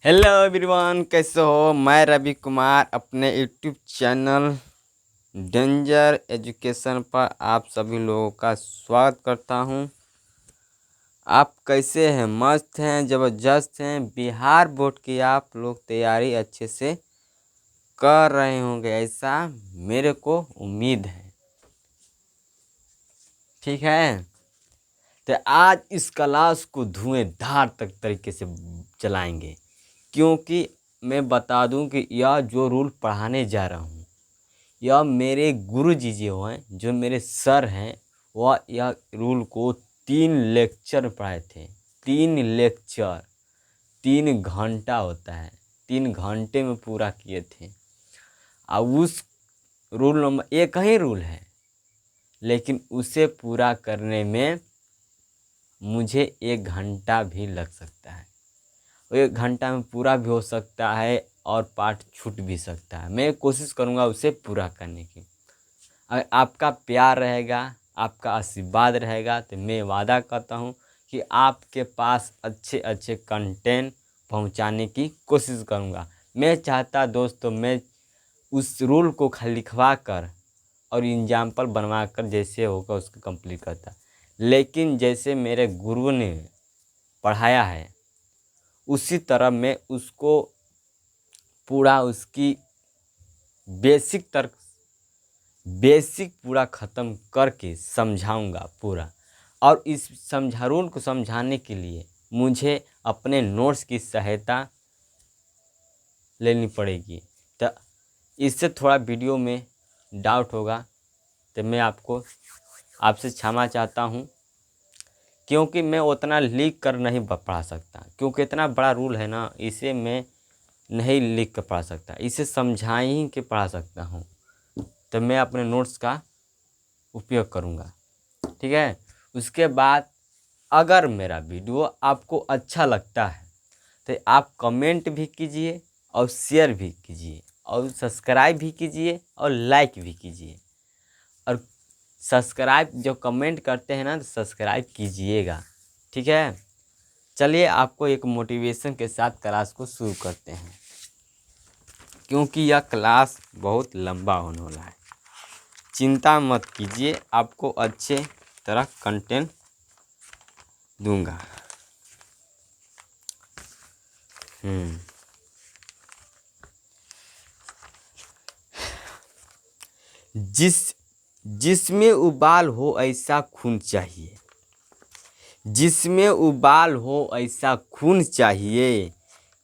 Hello everyone, कैसे हो। मैं रवि कुमार अपने यूट्यूब चैनल डेंजर एजुकेशन पर आप सभी लोगों का स्वागत करता हूं। आप कैसे हैं? मस्त हैं, ज़बरदस्त हैं। बिहार बोर्ड की आप लोग तैयारी अच्छे से कर रहे होंगे, ऐसा मेरे को उम्मीद है। ठीक है, तो आज इस क्लास को धुएंधार तक तरीके से चलाएंगे, क्योंकि मैं बता दूं कि यह जो रूल पढ़ाने जा रहा हूं, यह मेरे गुरु जी जो हैं, जो मेरे सर हैं, वह यह रूल को 3 लेक्चर पढ़ाए थे। 3 लेक्चर, 3 घंटा होता है, 3 घंटे में पूरा किए थे। अब उस रूल नंबर एक ही रूल है, लेकिन उसे पूरा करने में मुझे 1 घंटा भी लग सकता है। 1 घंटा में पूरा भी हो सकता है और पाठ छूट भी सकता है। मैं कोशिश करूँगा उसे पूरा करने की। अगर आपका प्यार रहेगा, आपका आशीर्वाद रहेगा, तो मैं वादा करता हूँ कि आपके पास अच्छे अच्छे कंटेंट पहुँचाने की कोशिश करूँगा। मैं चाहता दोस्तों, मैं उस रूल को खाली लिखवा कर और एग्जाम्पल बनवा कर जैसे होगा उसको कंप्लीट करता, लेकिन जैसे मेरे गुरु ने पढ़ाया है उसी तरह मैं उसको पूरा उसकी बेसिक पूरा ख़त्म करके समझाऊंगा पूरा। और इस रूल को समझाने के लिए मुझे अपने नोट्स की सहायता लेनी पड़ेगी। तो इससे थोड़ा वीडियो में डाउट होगा, तो मैं आपसे क्षमा चाहता हूँ, क्योंकि मैं उतना लिख कर नहीं पढ़ा सकता, क्योंकि इतना बड़ा रूल है ना, इसे मैं नहीं लिख कर पढ़ा सकता, इसे समझा ही के पढ़ा सकता हूँ। तो मैं अपने नोट्स का उपयोग करूँगा, ठीक है। उसके बाद अगर मेरा वीडियो आपको अच्छा लगता है तो आप कमेंट भी कीजिए और शेयर भी कीजिए और सब्सक्राइब भी कीजिए और लाइक भी कीजिए। और सब्सक्राइब जो कमेंट करते हैं ना, तो सब्सक्राइब कीजिएगा, ठीक है। चलिए आपको एक मोटिवेशन के साथ क्लास को शुरू करते हैं, क्योंकि यह क्लास बहुत लंबा होने वाला है। चिंता मत कीजिए, आपको अच्छे तरह कंटेंट दूंगा। जिसमें उबाल हो ऐसा खून चाहिए, जिसमें उबाल हो ऐसा खून चाहिए,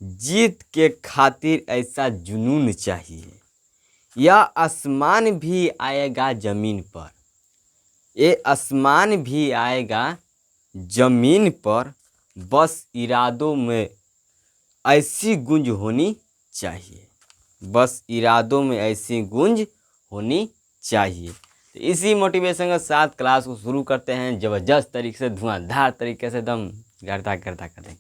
जीत के खातिर ऐसा जुनून चाहिए। यह आसमान भी आएगा ज़मीन पर, ये आसमान भी आएगा ज़मीन पर, बस इरादों में ऐसी गूंज होनी चाहिए, बस इरादों में ऐसी गूंज होनी चाहिए। तो इसी मोटिवेशन के साथ क्लास को शुरू करते हैं, ज़बरदस्त तरीके से, धुआंधार तरीके से, एकदम गर्दा गर्दा करें।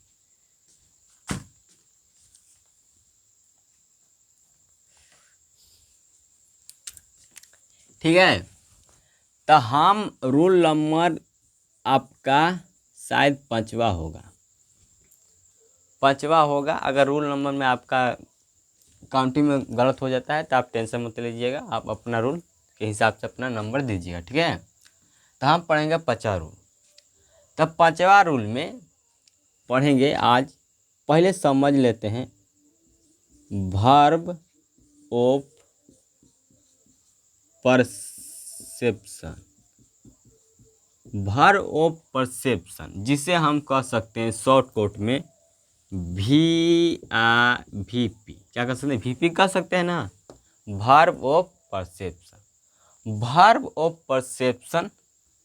ठीक है, तो हम रूल नंबर आपका शायद 5वां होगा, 5वां होगा। अगर रूल नंबर में आपका काउंटिंग में गलत हो जाता है तो आप टेंशन मत लीजिएगा, आप अपना रूल के हिसाब से अपना नंबर दीजिएगा, ठीक है। तो हम पढ़ेंगे 5वां रूल। तब 5वां रूल में पढ़ेंगे आज, पहले समझ लेते हैं verb of perception. Verb of perception, जिसे हम कह सकते हैं शॉर्टकट में VP, क्या कह सकते हैं? VP कह सकते हैं ना, verb of perception. Verb of perception,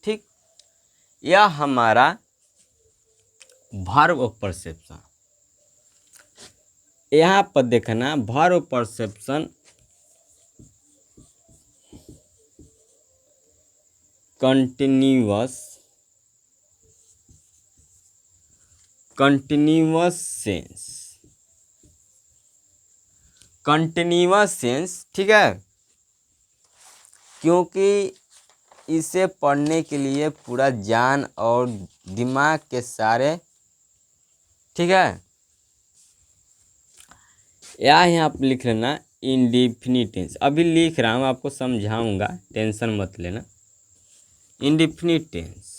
ठीक। यह हमारा वर्ब ऑफ परसेप्शन, यहाँ पर देखना, verb of perception continuous sense, continuous sense, ठीक है। क्योंकि इसे पढ़ने के लिए पूरा जान और दिमाग के सारे, ठीक है, या यहाँ आप लिख लेना इंडेफिनिट टेंस। अभी लिख रहा हूँ, आपको समझाऊंगा, टेंशन मत लेना। इंडेफिनिट टेंस,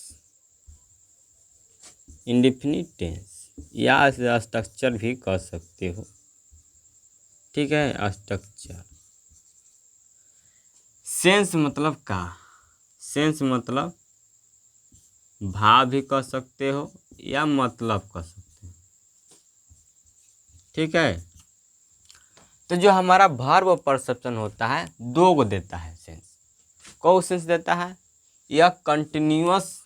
इंडेफिनिट टेंस या स्ट्रक्चर भी कह सकते हो, ठीक है। स्ट्रक्चर, सेंस मतलब का, सेंस मतलब भाव भी कह सकते हो या मतलब कह सकते हो, ठीक है। तो जो हमारा वर्ब और परसेप्शन होता है दो को देता है सेंस। कौन सेंस देता है? यह कंटिन्यूअस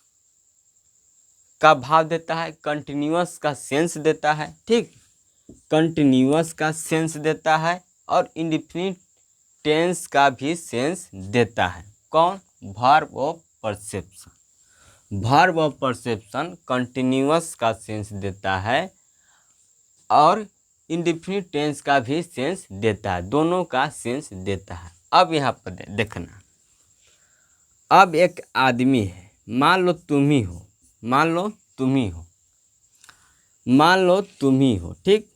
का भाव देता है, कंटिन्यूअस का सेंस देता है, ठीक। कंटिन्यूअस का सेंस देता है और इंडेफिनिट टेंस का भी सेंस देता है। कौन? Verb of perception. Verb of perception continuous का सेंस देता है और इंडेफिनिट टेंस का भी सेंस देता है, दोनों का सेंस देता है। अब यहाँ पर देखना, अब एक आदमी है, मान लो तुम ही हो, मान लो तुम ही हो, मान लो तुम ही हो, ठीक।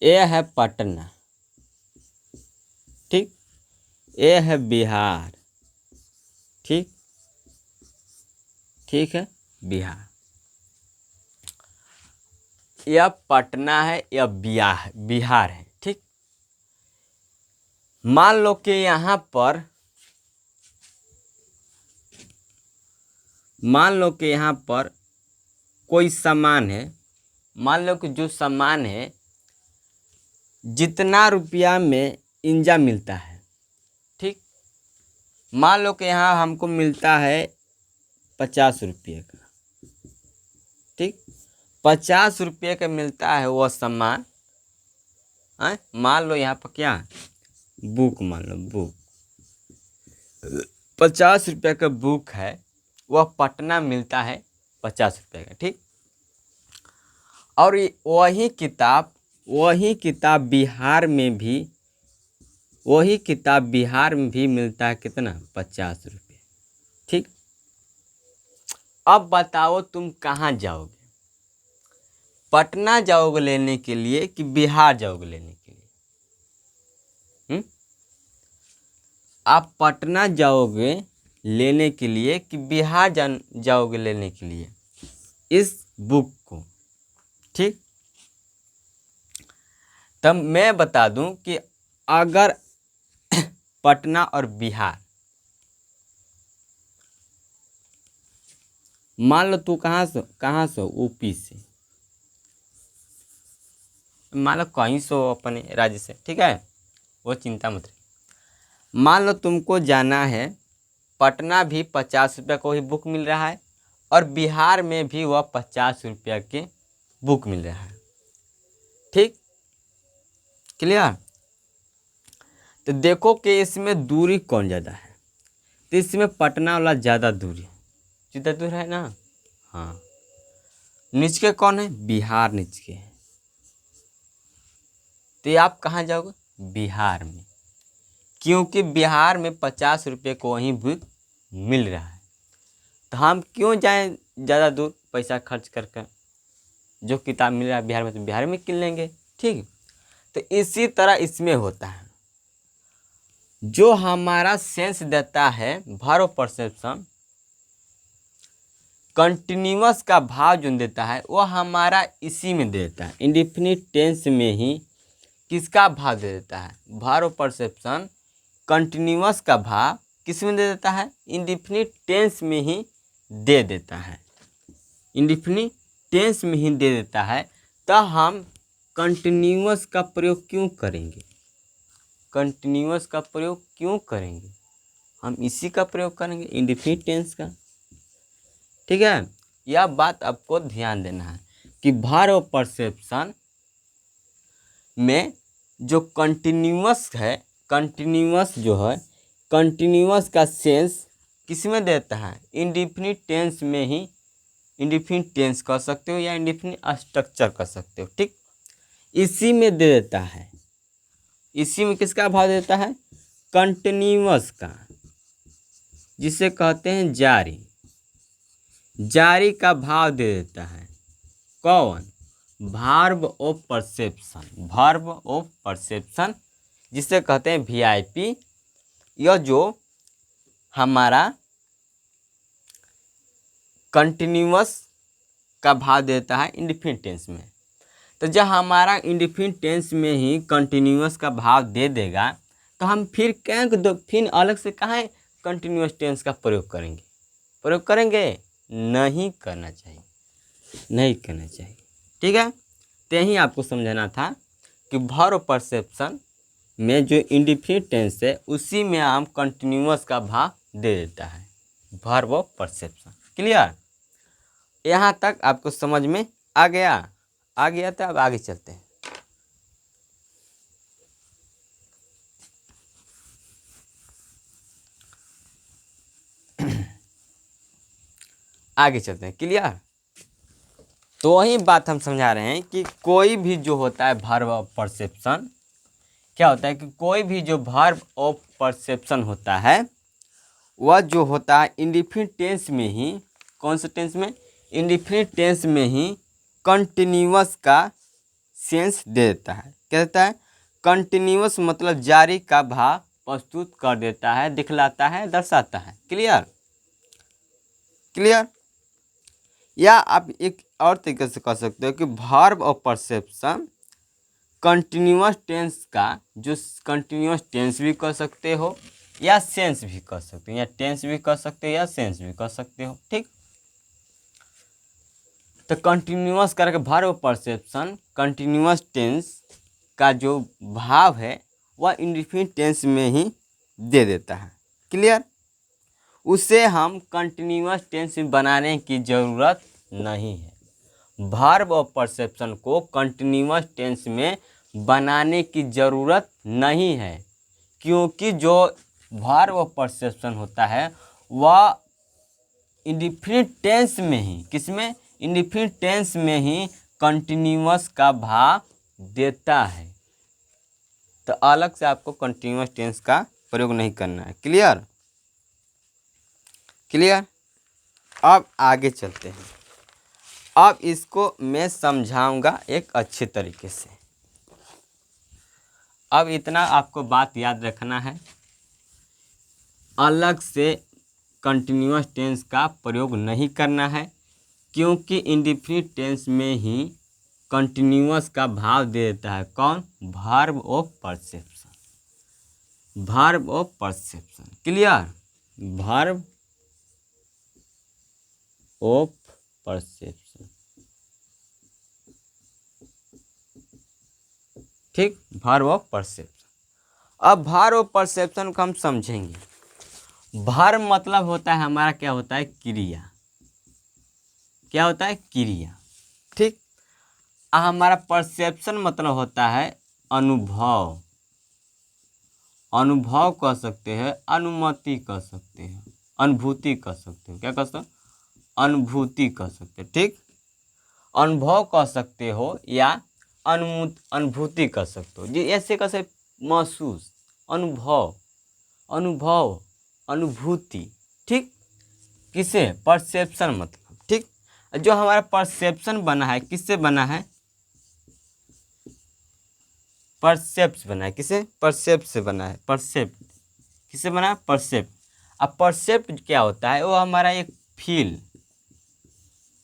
ये है पटना, ठीक। ये है बिहार, ठीक, ठीक है बिहार। यह पटना है, यह बिहार है, ठीक। मान लो कि यहाँ पर, मान लो कि यहाँ पर कोई सामान है, मान लो कि जो सामान है जितना रुपया में इंजा मिलता है, ठीक। मान लो कि यहाँ हमको मिलता है 50 रुपये का, ठीक। 50 रुपये का मिलता है वह सामान, मान लो यहाँ पर क्या, बुक, मान लो बुक 50 रुपये का बुक है, वह पटना मिलता है 50 रुपये का, ठीक। और वही किताब बिहार में भी, वही किताब बिहार में भी मिलता है कितना, 50 रुपये, ठीक। अब बताओ तुम कहाँ जाओगे? पटना जाओगे लेने के लिए कि बिहार जाओगे लेने के लिए? आप पटना जाओगे लेने के लिए कि बिहार जाओगे लेने के लिए इस बुक को, ठीक। तब मैं बता दूं कि अगर पटना और बिहार, मान लो तू कहाँ से, यूपी से, मान लो कहीं से अपने राज्य से, ठीक है, वो चिंता मत रही। मान लो तुमको जाना है, पटना भी 50 रुपये को ही बुक मिल रहा है और बिहार में भी वह 50 रुपये के बुक मिल रहा है, ठीक, क्लियर। तो देखो कि इसमें दूरी कौन ज़्यादा है, तो इसमें पटना वाला ज़्यादा दूरी, ज़्यादा दूर है ना। हाँ, नीच के कौन है? बिहार नीच के है। तो आप कहाँ जाओगे? बिहार में, क्योंकि बिहार में 50 रुपये को वहीं बुक मिल रहा है। तो हम क्यों जाएं ज़्यादा दूर पैसा खर्च करके, जो किताब मिल रहा है बिहार में तो बिहार में किन लेंगे, ठीक। तो इसी तरह इसमें होता है, जो हमारा सेंस देता है वर्ब परसेप्शन, कंटिन्यूअस का भाव जो देता है वो हमारा इसी में देता है, इंडेफिनिट टेंस में ही किसका भाव दे देता है? वर्ब परसेप्शन कंटिन्यूअस का भाव किस में दे देता है? इंडेफिनिट टेंस में ही दे देता है, इंडेफिनिट टेंस में ही दे देता है। तो हम कंटिन्यूअस का प्रयोग क्यों करेंगे? कंटिन्यूअस का प्रयोग क्यों करेंगे? हम इसी का प्रयोग करेंगे, इंडेफिनिट टेंस का, ठीक है। यह बात आपको ध्यान देना है कि वर्ब परसेप्शन में जो कंटिन्यूअस है, कंटिन्यूअस जो है, कंटिन्यूअस का सेंस किस में देता है? इंडेफिनिट टेंस में ही, इंडेफिनिट टेंस कह सकते हो या इंडेफिनिट स्ट्रक्चर कह सकते हो, ठीक, इसी में दे देता है। इसी में किसका भाव देता है? कंटिन्यूअस का, जिसे कहते हैं जारी, जारी का भाव दे देता है। कौन? Verb of perception, verb of perception जिसे कहते हैं वीआईपी। यह जो हमारा कंटिन्यूअस का भाव देता है इंडेफिनिट टेंस में। तो जब हमारा इंडेफिनिट टेंस में ही कंटिन्यूअस का भाव दे देगा तो हम फिर फिर अलग से कहाँ कंटिन्यूअस टेंस का प्रयोग करेंगे? प्रयोग करेंगे नहीं करना चाहिए, नहीं करना चाहिए। ठीक है, तो यही आपको समझाना था कि वर्ब परसेप्शन में जो इंडेफिनिट टेंस है उसी में हम कंटिन्यूअस का भाव दे देता है, वर्ब ऑफ परसेप्शन। क्लियर? यहाँ तक आपको समझ में आ गया? आ गया तो अब आगे चलते हैं। आगे चलते हैं। क्लियर? तो वही बात हम समझा रहे हैं कि कोई भी जो होता है वर्ब ऑफ परसेप्शन, क्या होता है कि कोई भी जो वर्ब ऑफ परसेप्शन होता है वह जो होता है इंडेफिनिट टेंस में ही, कौन से टेंस में? इंडेफिनिट टेंस में ही कंटिन्यूअस का सेंस दे देता है। क्या देता है? कंटिन्यूअस मतलब जारी का भाव प्रस्तुत कर देता है, दिखलाता है, दर्शाता है। क्लियर? क्लियर? या आप एक और तरीके से कह सकते हो कि verb of perception continuous tense का, जो कंटिन्यूअस टेंस भी कह सकते हो या सेंस भी कह सकते हो, या टेंस भी कह सकते हो या सेंस भी कह सकते हो। ठीक, तो कंटिन्यूअस करके verb of perception continuous tense का जो भाव है वह इंडेफिनिट टेंस में ही दे देता है। क्लियर? उसे हम कंटिन्यूअस टेंस में बनाने की ज़रूरत नहीं है। वर्ब ऑफ परसेप्शन को कंटिन्यूअस टेंस में बनाने की ज़रूरत नहीं है, क्योंकि जो वर्ब ऑफ परसेप्शन होता है वह इंडेफिनिट टेंस में ही, किसमें? इंडेफिनिट टेंस में ही कंटिन्यूअस का भाव देता है। तो अलग से आपको कंटिन्यूअस टेंस का प्रयोग नहीं करना है। क्लियर? क्लियर? अब आगे चलते हैं। अब इसको मैं समझाऊंगा एक अच्छे तरीके से। अब इतना आपको बात याद रखना है, अलग से कंटिन्यूअस टेंस का प्रयोग नहीं करना है, क्योंकि इंडेफिनिट टेंस में ही कंटिन्यूअस का भाव दे देता है। कौन? Verb of perception, verb of perception. Clear? Verb of perception. ठीक, वर्ब ऑफ परसेप्शन। अब वर्ब ऑफ परसेप्शन को हम समझेंगे। वर्ब मतलब होता है हमारा, क्या होता है? क्रिया। क्या होता है? क्रिया। ठीक, हमारा परसेप्शन मतलब होता है अनुभव। अनुभव कह सकते हैं, अनुमति कह सकते हैं, अनुभूति कह सकते हो। क्या कह सकते हो? अनुभूति कह सकते हो। ठीक, अनुभव कह सकते हो या अनुभूति कह सकते हो। जी, ऐसे कैसे? महसूस, अनुभव, अनुभव, अनुभूति। ठीक, किसे? परसेप्शन मतलब। ठीक, जो हमारा परसेप्शन बना है किससे बना है? परसेप्ट बना है। किसे? परसेप्ट से बना है। परसेप्ट किससे बना है? परसेप्ट। अब परसेप्ट क्या होता है? वो हमारा एक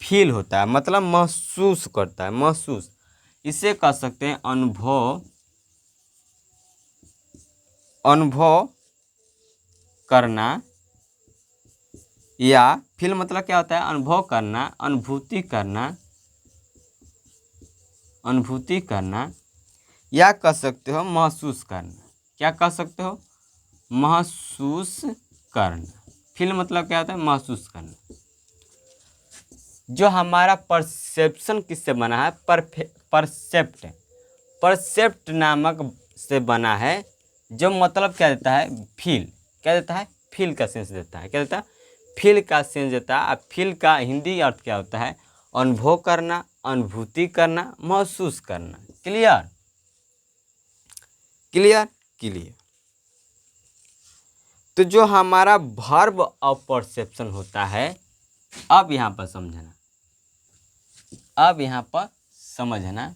फील होता है, मतलब महसूस करता है, महसूस। इसे कह सकते हैं अनुभव, अनुभव करना। या फील मतलब क्या होता है? अनुभव करना, अनुभूति करना, अनुभूति करना, या कह सकते हो महसूस करना। क्या कह सकते हो? महसूस करना। फील मतलब क्या होता है? महसूस करना। जो हमारा परसेप्शन किससे बना है? परसेप्ट, परसेप्ट नामक से बना है, जो मतलब क्या देता है? फील। क्या देता है? फील का सेंस देता है। क्या देता है? फील का सेंस देता है। अब फील का हिंदी अर्थ क्या होता है? अनुभव करना, अनुभूति करना, महसूस करना। क्लियर? क्लियर? क्लियर? तो जो हमारा वर्ब ऑफ परसेप्शन होता है, अब यहाँ पर समझना, अब यहाँ पर समझना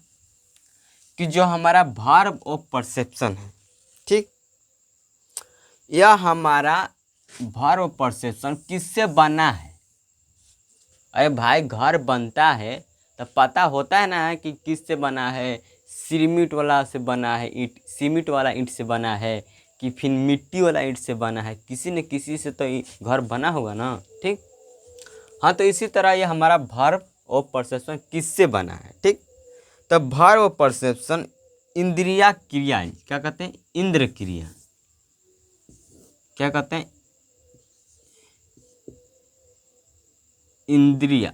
कि जो हमारा वर्ब ऑफ परसेप्शन है, ठीक, यह हमारा वर्ब ऑफ परसेप्शन किससे बना है। अरे भाई घर बनता है तो पता होता है ना कि किससे बना है, सीमेंट वाला से बना है, ईंट सीमेंट वाला ईंट से बना है कि फिर मिट्टी वाला ईंट से बना है, किसी न किसी से तो घर बना होगा ना, ठीक। हाँ, तो इसी तरह ये हमारा वर्ब ऑफ परसेप्शन किससे बना है, ठीक। तो वर्ब ऑफ परसेप्शन इंद्रिया क्रिया, क्या कहते हैं, इंद्र क्रिया, क्या कहते हैं, इंद्रिय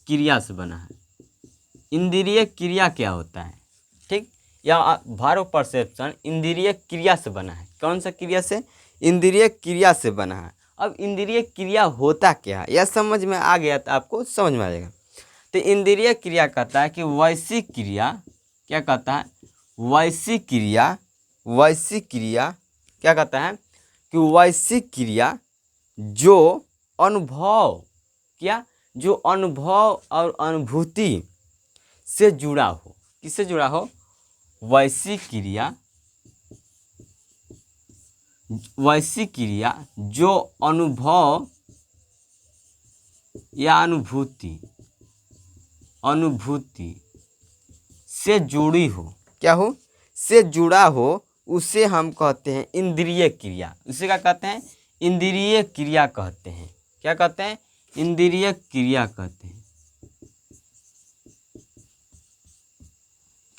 क्रिया से बना है। इंद्रिय क्रिया क्या होता है, ठीक, या वर्ब ऑफ परसेप्शन इंद्रिय क्रिया से बना है। कौन सा क्रिया से, इंद्रिय क्रिया से बना है। अब इंद्रिय क्रिया होता क्या है, यह समझ में आ गया तो आपको समझ में आ जाएगा। तो इंद्रिय क्रिया कहता है कि वैश्विक क्रिया, क्या कहता है, वैश्विक क्रिया, वैश्विक क्रिया क्या कहता है कि वैश्विक क्रिया जो अनुभव, क्या, जो अनुभव और अनुभूति से जुड़ा हो। किससे जुड़ा हो, वैश्विक क्रिया, वैश्विक क्रिया जो अनुभव या अनुभूति से जुड़ी हो, क्या हो, से जुड़ा हो, उसे हम कहते हैं इंद्रिय क्रिया। उसे क्या कहते हैं, इंद्रिय क्रिया कहते हैं। क्या कहते हैं, इंद्रिय क्रिया कहते हैं।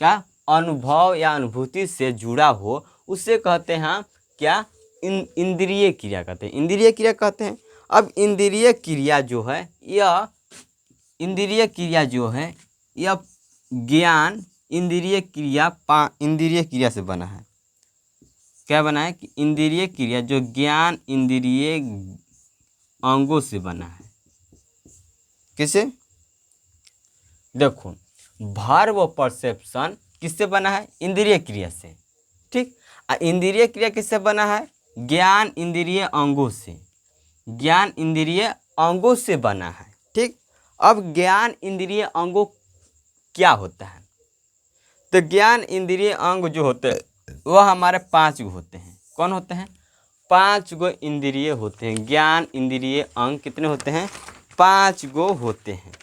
क्या, अनुभव या अनुभूति से जुड़ा हो उसे कहते हैं क्या, इंद्रिय क्रिया कहते हैं, इंद्रिय क्रिया कहते हैं। अब इंद्रिय क्रिया जो है, यह इंद्रिय क्रिया जो है, यह ज्ञान इंद्रिय क्रिया, इंद्रिय क्रिया से बना है। क्या बना है कि इंद्रिय क्रिया जो ज्ञान इंद्रिय अंगों से बना है। किसे, देखो, वर्ब ऑफ परसेप्शन किससे बना है, इंद्रिय क्रिया से, ठीक। इंद्रिय क्रिया किससे बना है, ज्ञान इंद्रिय अंगों से, ज्ञान इंद्रिय अंगों से बना है, ठीक। अब ज्ञान इंद्रिय अंगों क्या होता है, तो ज्ञान इंद्रिय अंग जो होते हैं वह हमारे 5 गो होते हैं। कौन होते हैं, 5 गो इंद्रिय होते हैं। ज्ञान इंद्रिय अंग कितने होते हैं, 5 गो होते हैं।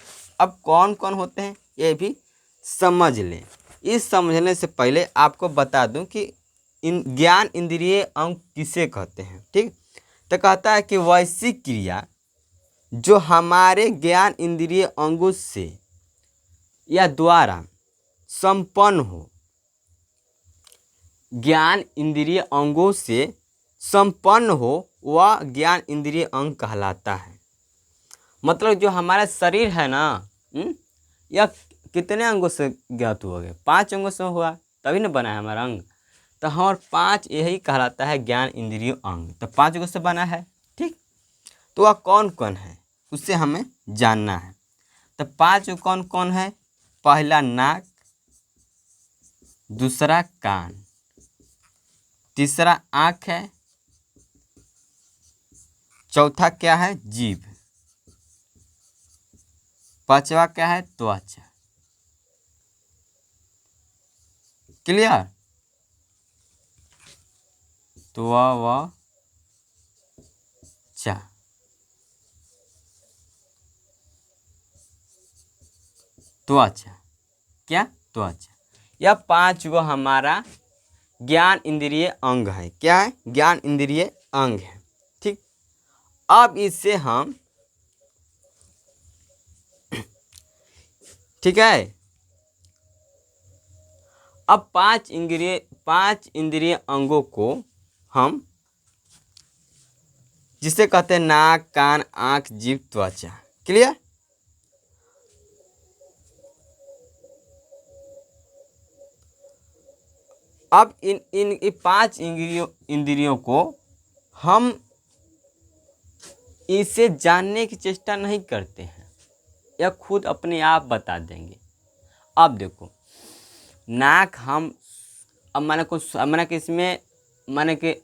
अब कौन कौन होते हैं ये भी समझ लें। इस समझने से पहले आपको बता दूं कि ज्ञान इंद्रिय अंग किसे कहते हैं, ठीक। तो कहता है कि वैश्विक क्रिया जो हमारे ज्ञान इंद्रिय अंगों से या द्वारा संपन्न हो, ज्ञान इंद्रिय अंगों से संपन्न हो, वह ज्ञान इंद्रिय अंग कहलाता है। मतलब जो हमारा शरीर है ना, यह कितने अंगों से ज्ञात हुआ गया, 5 अंगों से हुआ, तभी ना बना है हमारा अंग। तो हमारे 5 यही कहलाता है ज्ञान इंद्रिय अंग। तो 5 अंगों से बना है, ठीक। तो वह कौन कौन है उससे हमें जानना है। तो 5 कौन कौन है, पहला नाक, दूसरा कान, तीसरा आँख है, चौथा क्या है, जीभ, पांचवा क्या है, त्वचा। क्लियर, त्वचा, त्वचा, क्या, त्वचा। यह 5 गो हमारा ज्ञान इंद्रिय अंग है। क्या है, ज्ञान इंद्रिय अंग है, ठीक। अब इससे हम, ठीक है, अब 5 इंद्रिय अंगों को हम जिसे कहते हैं नाक, कान, आँख, जीभ, त्वचा। क्लियर, अब इन 5 इंद्रियों को हम इसे जानने की चेष्टा नहीं करते हैं, यह खुद अपने आप बता देंगे। अब देखो, नाक हम, अब माने कि इसमें, माने कि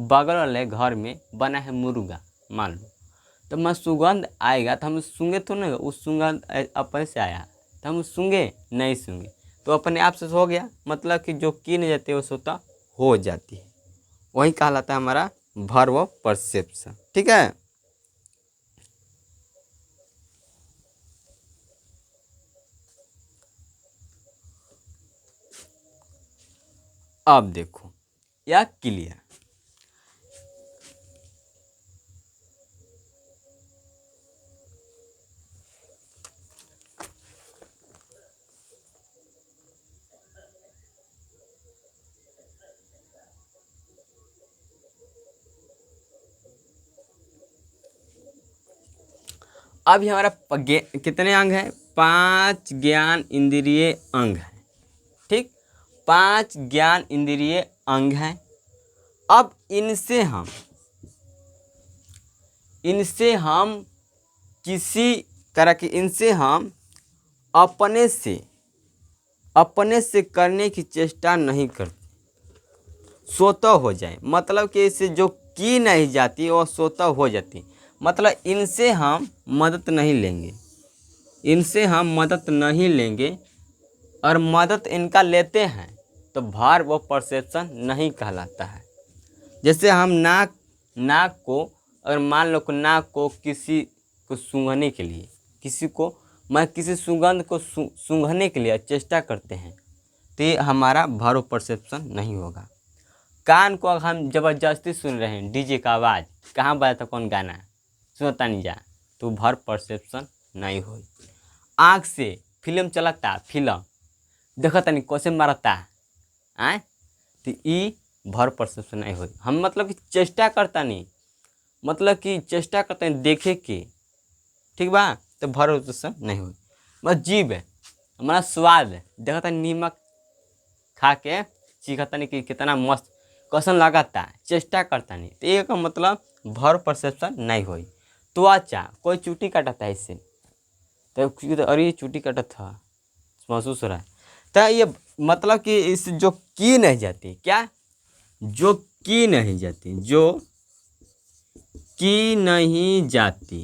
बगल वाले घर में बना है मुर्गा, मान लो, तो मैं सुगंध आएगा तो हम सूंघे तो नहीं, उस सुगंध अपने से आया, तो हम सूंघे नहीं सूंघे, तो अपने आप से हो गया, मतलब कि जो की नहीं जाती है वो स्वतः हो जाती है। वही कहलाता है हमारा वर्ब परसेप्शन। ठीक है। अब देखो या क्लियर। अब ये हमारा कितने अंग हैं? 5 ज्ञान इंद्रिय अंग हैं। ठीक, 5 ज्ञान इंद्रिय अंग हैं। अब इनसे हम किसी तरह की, इनसे हम अपने से करने की चेष्टा नहीं करते, स्वतः हो जाए। मतलब कि इससे जो की नहीं जाती वो स्वतः हो जाती। मतलब इनसे हम मदद नहीं लेंगे, इनसे हम मदद नहीं लेंगे, और मदद इनका लेते हैं तो भार वो परसेप्शन नहीं कहलाता है। जैसे हम नाक को, अगर मान लो कि नाक को किसी को सूंघने के लिए, किसी सुगंध को सूंघने के लिए चेष्टा करते हैं, तो ये हमारा भार परसेप्शन नहीं होगा। कान को अगर हम ज़बरदस्ती सुन रहे हैं, डीजे का आवाज़, कहाँ बजा था कौन गाना, सुनता नहीं जा, तो भार परसेप्शन नहीं हो। आँख से फिल्म चलता, फिल्म देखता नहीं कैसे मारता आए, तो ई भर परसेप्शन नहीं हो। हम मतलब कि चेष्टा करता नहीं, मतलब कि चेष्टा करते हैं देखे के, ठीक बा, तो भर परसेप्शन नहीं हो। बस जीभ है हमारा, स्वाद है, देखता नीमक खा के चीखता नहीं कि कितना मस्त कैसन लगाता है, चेष्टा करता नहीं, तो ये का मतलब भर परसेप्शन नहीं हो। त्वचा, कोई चूटी काटता है इससे, तो अरे ये चूटी काटा था, महसूस हो रहा है, तो ये मतलब कि इस जो की नहीं जाती, क्या, जो की नहीं जाती, जो की नहीं जाती,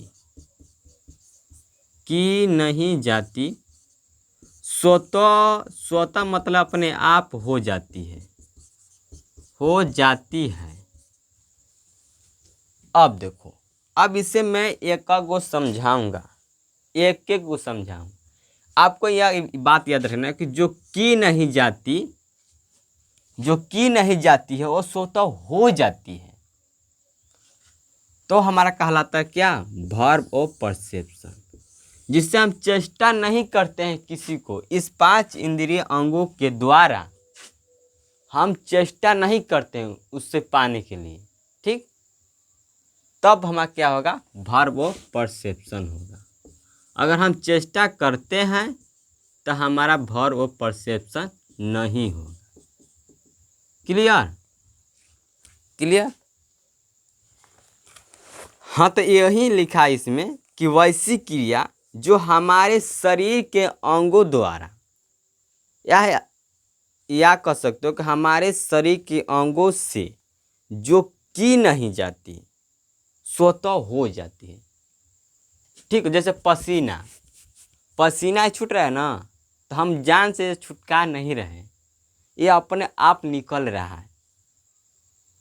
की नहीं जाती, स्वतः मतलब अपने आप हो जाती है, हो जाती है। अब देखो, अब इसे मैं एक को समझाऊंगा, एक एक को समझाऊँ। आपको यह बात याद रखना है कि जो की नहीं जाती, जो की नहीं जाती है वो स्वतः हो जाती है, तो हमारा कहलाता है क्या, वर्ब ऑफ परसेप्शन। जिससे हम चेष्टा नहीं करते हैं किसी को, इस 5 इंद्रिय अंगों के द्वारा हम चेष्टा नहीं करते हैं उससे पाने के लिए, ठीक, तब हमारा क्या होगा, वर्ब ऑफ परसेप्शन होगा। अगर हम चेष्टा करते हैं तो हमारा वर्ब ऑफ परसेप्शन नहीं होगा। Clear, clear. हाँ, तो यही लिखा है इसमें कि वैसी क्रिया जो हमारे शरीर के अंगों द्वारा, या कह सकते हो कि हमारे शरीर के अंगों से जो की नहीं जाती, स्वतः हो जाती है। ठीक, जैसे पसीना, पसीना छूट रहा है ना, तो हम जान से छुटका नहीं रहे, ये अपने आप निकल रहा है।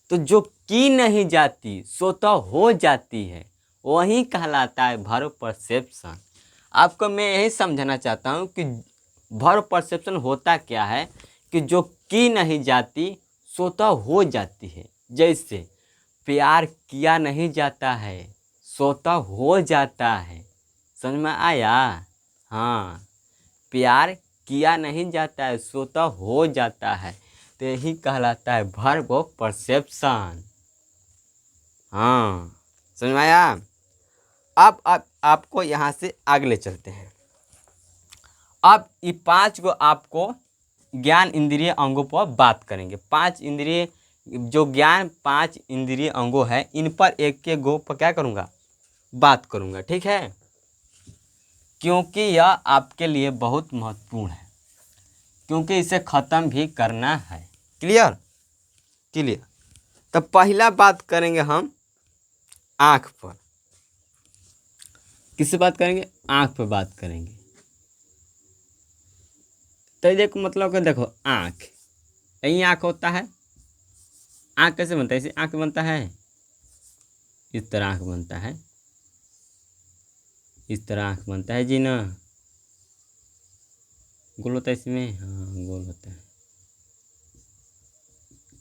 तो जो की नहीं जाती स्वतः हो जाती है, वही कहलाता है वर्ब परसेप्शन। आपको मैं यही समझाना चाहता हूँ कि वर्ब परसेप्शन होता क्या है, कि जो की नहीं जाती स्वतः हो जाती है। जैसे प्यार किया नहीं जाता है, स्वतः हो जाता है। समझ में आया? हाँ, प्यार किया नहीं जाता है, स्वतः हो जाता है, तो यही कहलाता है वर्ब ऑफ परसेप्शन। हाँ, समझ में आया? अब आपको यहाँ से आगे चलते हैं। अब ये 5 को आपको ज्ञान इंद्रिय अंगों पर बात करेंगे। 5 इंद्रिय जो ज्ञान 5 इंद्रिय अंगों है, इन पर एक एक गो पर क्या करूँगा, बात करूँगा, ठीक है, क्योंकि यह आपके लिए बहुत महत्वपूर्ण है, क्योंकि इसे ख़त्म भी करना है। Clear, clear. तो पहला बात करेंगे हम आँख पर। किससे बात करेंगे? आँख पर बात करेंगे। तो देखो मतलब कि देखो आँख, यही आँख होता है। आँख कैसे बनता है? इसे आँख बनता है, इस तरह आँख बनता है, इस तरह आँख बनता है जी ना। गोल होता है इसमें, हाँ गोल होता है।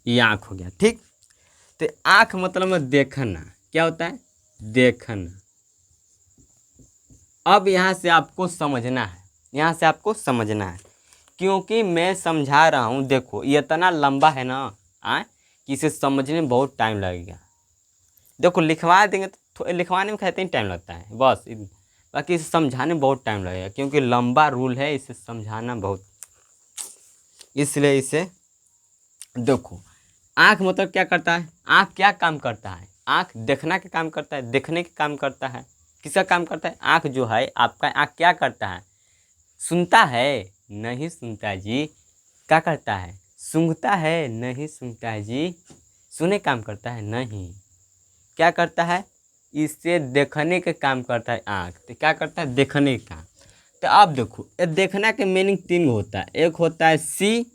ये आँख हो गया, ठीक। तो आँख मतलब में देखना, क्या होता है? देखना। अब यहाँ से आपको समझना है, यहाँ से आपको समझना है, क्योंकि मैं समझा रहा हूँ। देखो ये इतना लंबा है ना कि इसे समझने में बहुत टाइम लगेगा। देखो लिखवा देंगे तो लिखवाने में कहते ही टाइम लगता है बस, बाकी इसे समझाने में बहुत टाइम लगेगा, क्योंकि लंबा रूल है, इसे समझाना बहुत, इसलिए इसे देखो। आँख मतलब क्या करता है? आँख क्या काम करता है? आँख देखना का काम करता है, देखने का काम करता है। किसका काम करता है? आँख जो है आपका, आँख क्या करता है? सुनता है? नहीं सुनता जी। क्या करता है? सूंघता है? नहीं सूंघता है जी। सुने काम करता है? नहीं। क्या करता है? इससे देखने का काम करता है आँख। तो क्या करता है? देखने का। तो आप देखो, ये देखना के मीनिंग तीन होता है। एक होता है सी,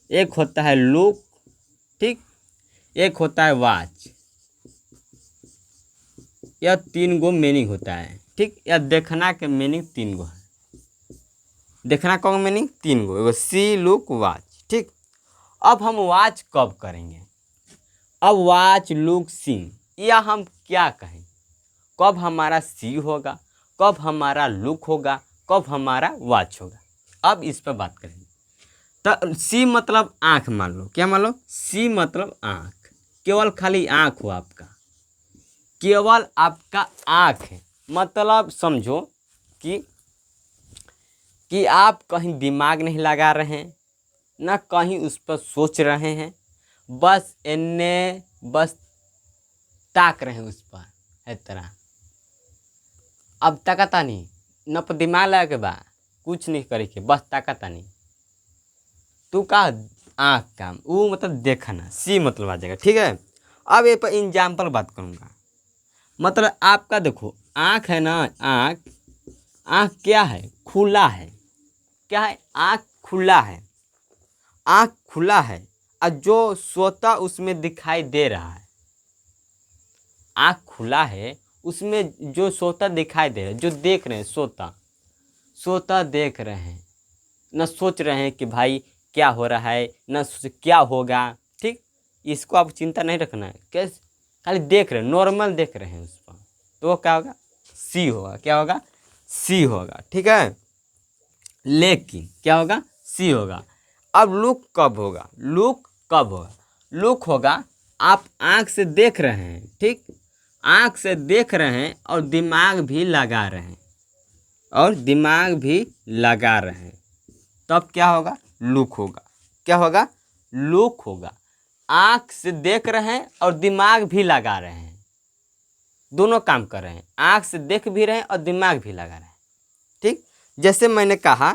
एक होता है लुक, ठीक, एक होता है वाच। यह तीन गो मीनिंग होता है, ठीक। यह देखना के मीनिंग तीन गो है। देखना का मीनिंग तीन गो, एगो सी, लुक, वाच, ठीक। अब हम वाच कब करेंगे? अब वाच, लुक, सी, या हम क्या कहें? कब हमारा सी होगा, कब हमारा लुक होगा, कब हमारा वाच होगा? अब इस पर बात करेंगे। तो सी मतलब आँख मान लो, क्या मान लो? सी मतलब आँख, केवल खाली आँख हो आपका, केवल आपका आँख है। मतलब समझो कि आप कहीं दिमाग नहीं लगा रहे हैं, ना कहीं उस पर सोच रहे हैं, बस इन्ने बस ताक रहे हैं उस पर, है तरह। अब ताकता नहीं, न पर दिमाग लगा के बा कुछ नहीं करे के, बस ताकता नहीं। तू का आँख काम, वो मतलब देखना, सी मतलब आ जाएगा, ठीक है। अब ये पर एग्जाम्पल बात करूँगा। मतलब आपका देखो आँख है ना, आँख, आँख क्या है? खुला है। क्या है? आँख खुला है। आँख खुला है और जो सोता उसमें दिखाई दे रहा है। आँख खुला है, उसमें जो सोता दिखाई दे रहा है, जो देख रहे हैं, सोता सोता देख रहे हैं, न सोच रहे हैं कि भाई क्या हो रहा है, न क्या होगा, ठीक। इसको आप चिंता नहीं रखना है, कैसे खाली देख रहे हैं, नॉर्मल देख रहे हैं उस पर, तो वो क्या होगा? सी होगा। क्या होगा? सी होगा, ठीक है। लेकिन क्या होगा? सी होगा। अब लुक कब होगा? लुक कब होगा? लुक होगा, आप आँख से देख रहे हैं, ठीक, आँख से देख रहे हैं और दिमाग भी लगा रहे हैं, और दिमाग भी लगा रहे हैं, तब क्या होगा? लुक होगा। क्या होगा? लुक होगा। आँख से देख रहे हैं और दिमाग भी लगा रहे हैं, दोनों काम कर रहे हैं, आँख से देख भी रहे हैं और दिमाग भी लगा रहे हैं, ठीक। जैसे मैंने कहा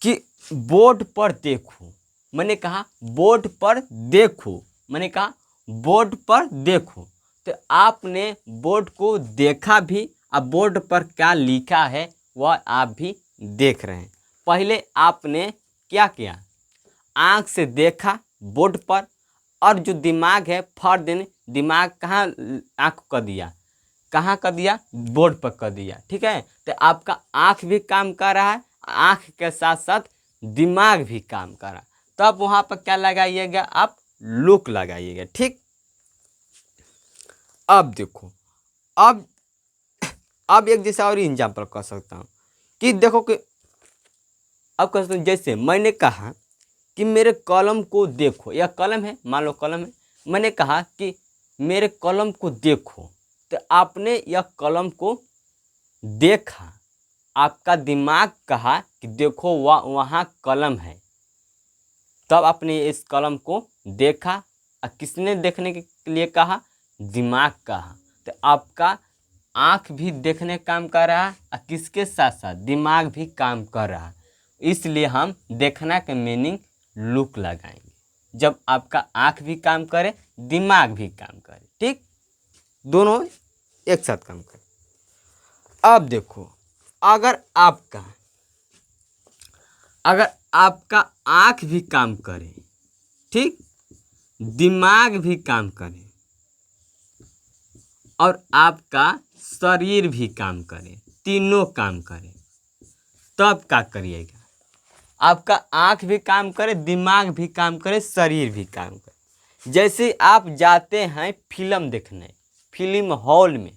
कि बोर्ड पर देखो, मैंने कहा बोर्ड पर देखो, मैंने कहा बोर्ड पर देखो, तो आपने बोर्ड को देखा भी, अब बोर्ड पर क्या लिखा है वह आप भी देख रहे हैं। पहले आपने क्या किया? आँख से देखा बोर्ड पर, और जो दिमाग है फर्द दिमाग कहाँ आँख कर दिया? कहाँ कर दिया? बोर्ड पर कर दिया, ठीक है। तो आपका आँख भी काम कर रहा है, आँख के साथ साथ दिमाग भी काम कर रहा है, तब वहाँ पर क्या लगाइएगा? आप लुक लगाइएगा, ठीक। अब देखो, अब एक जैसा और एग्जाम्पल कर सकता हूँ कि देखो कि अब कर सकता हूँ, जैसे मैंने कहा कि मेरे कलम को देखो, यह कलम है, मान लो कलम है, मैंने कहा कि मेरे कलम को देखो, तो आपने यह कलम को देखा, आपका दिमाग कहा कि देखो वहाँ कलम है, तब आपने इस कलम को देखा। और किसने देखने के लिए कहा? दिमाग कहा। तो आपका आँख भी देखने काम कर रहा है और किसके साथ साथ दिमाग भी काम कर रहा है, इसलिए हम देखना के मीनिंग लुक लगाएंगे, जब आपका आँख भी काम करे, दिमाग भी काम करे, ठीक, दोनों एक साथ काम करे। अब देखो, अगर आपका अगर आपका आँख भी काम करे, ठीक, दिमाग भी काम करे और आपका शरीर भी काम करे, तीनों काम करे, तब क्या करिएगा? आपका आँख भी काम करे, दिमाग भी काम करे, शरीर भी काम करे। जैसे आप जाते हैं फिल्म देखने, फिल्म हॉल में,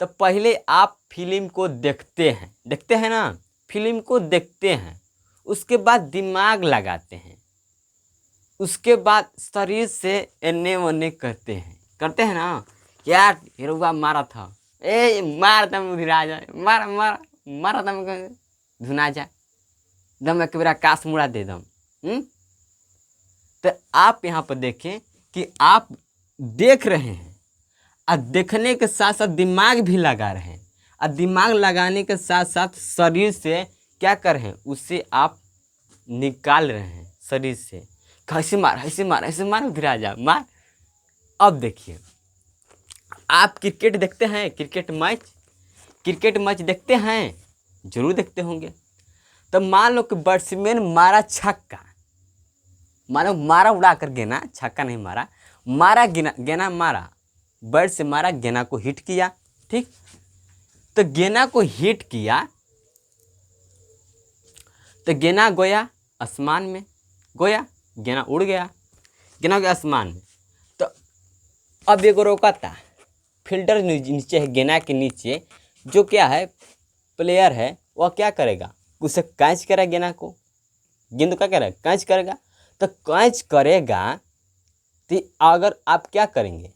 तो पहले आप फिल्म को देखते हैं ना, फिल्म को देखते हैं, उसके बाद दिमाग लगाते हैं, उसके बाद शरीर से एने ओने करते हैं ना। यार हिरुआ मारा था, मार दम उधिरा जाए, मारा दम धुना जाए, दम एक बेरा काश मुड़ा दे दम। तो आप यहाँ पर देखें कि आप देख रहे हैं और देखने के साथ साथ दिमाग भी लगा रहे हैं, और दिमाग लगाने के साथ साथ शरीर से क्या कर रहे हैं, उसे आप निकाल रहे हैं शरीर से। ऐसे मार गिरा जा मार। अब देखिए, आप क्रिकेट देखते हैं, क्रिकेट मैच देखते हैं, जरूर देखते होंगे। तो मान लो कि बैट्समैन मारा छक्का, मानो मारा उड़ा कर गेना, छक्का नहीं मारा, मारा गेना मारा, बैट से मारा, गेना को हिट किया, ठीक। तो गेना को हिट किया तो गेना गोया आसमान में, गेना उड़ गया, गेना गया आसमान में। तो अब एगो रोका था, फील्डर नीचे है, गेना के नीचे जो क्या है प्लेयर है, वह क्या करेगा, उसे कैच करेगा, गेना को, गेंद को क्या करेगा, कैच करेगा। तो कैच करेगा तो अगर आप क्या करेंगे,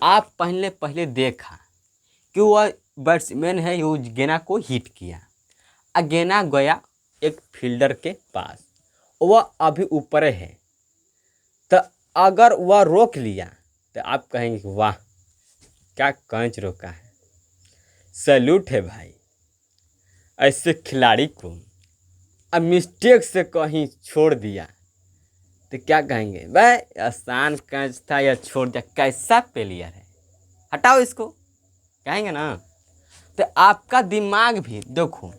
आप पहले देखा कि वह बैट्समैन है, वो गेना को हिट किया, और गेना गया एक फील्डर के पास, वह अभी ऊपर है। तो अगर वह रोक लिया तो आप कहेंगे वाह क्या कैच रोका है, सैल्यूट है भाई ऐसे खिलाड़ी को। अब मिस्टेक से कहीं छोड़ दिया तो क्या कहेंगे, भाई आसान कैच था या छोड़ दिया, कैसा प्लेयर है, हटाओ इसको, कहेंगे ना। तो आपका दिमाग भी देखो,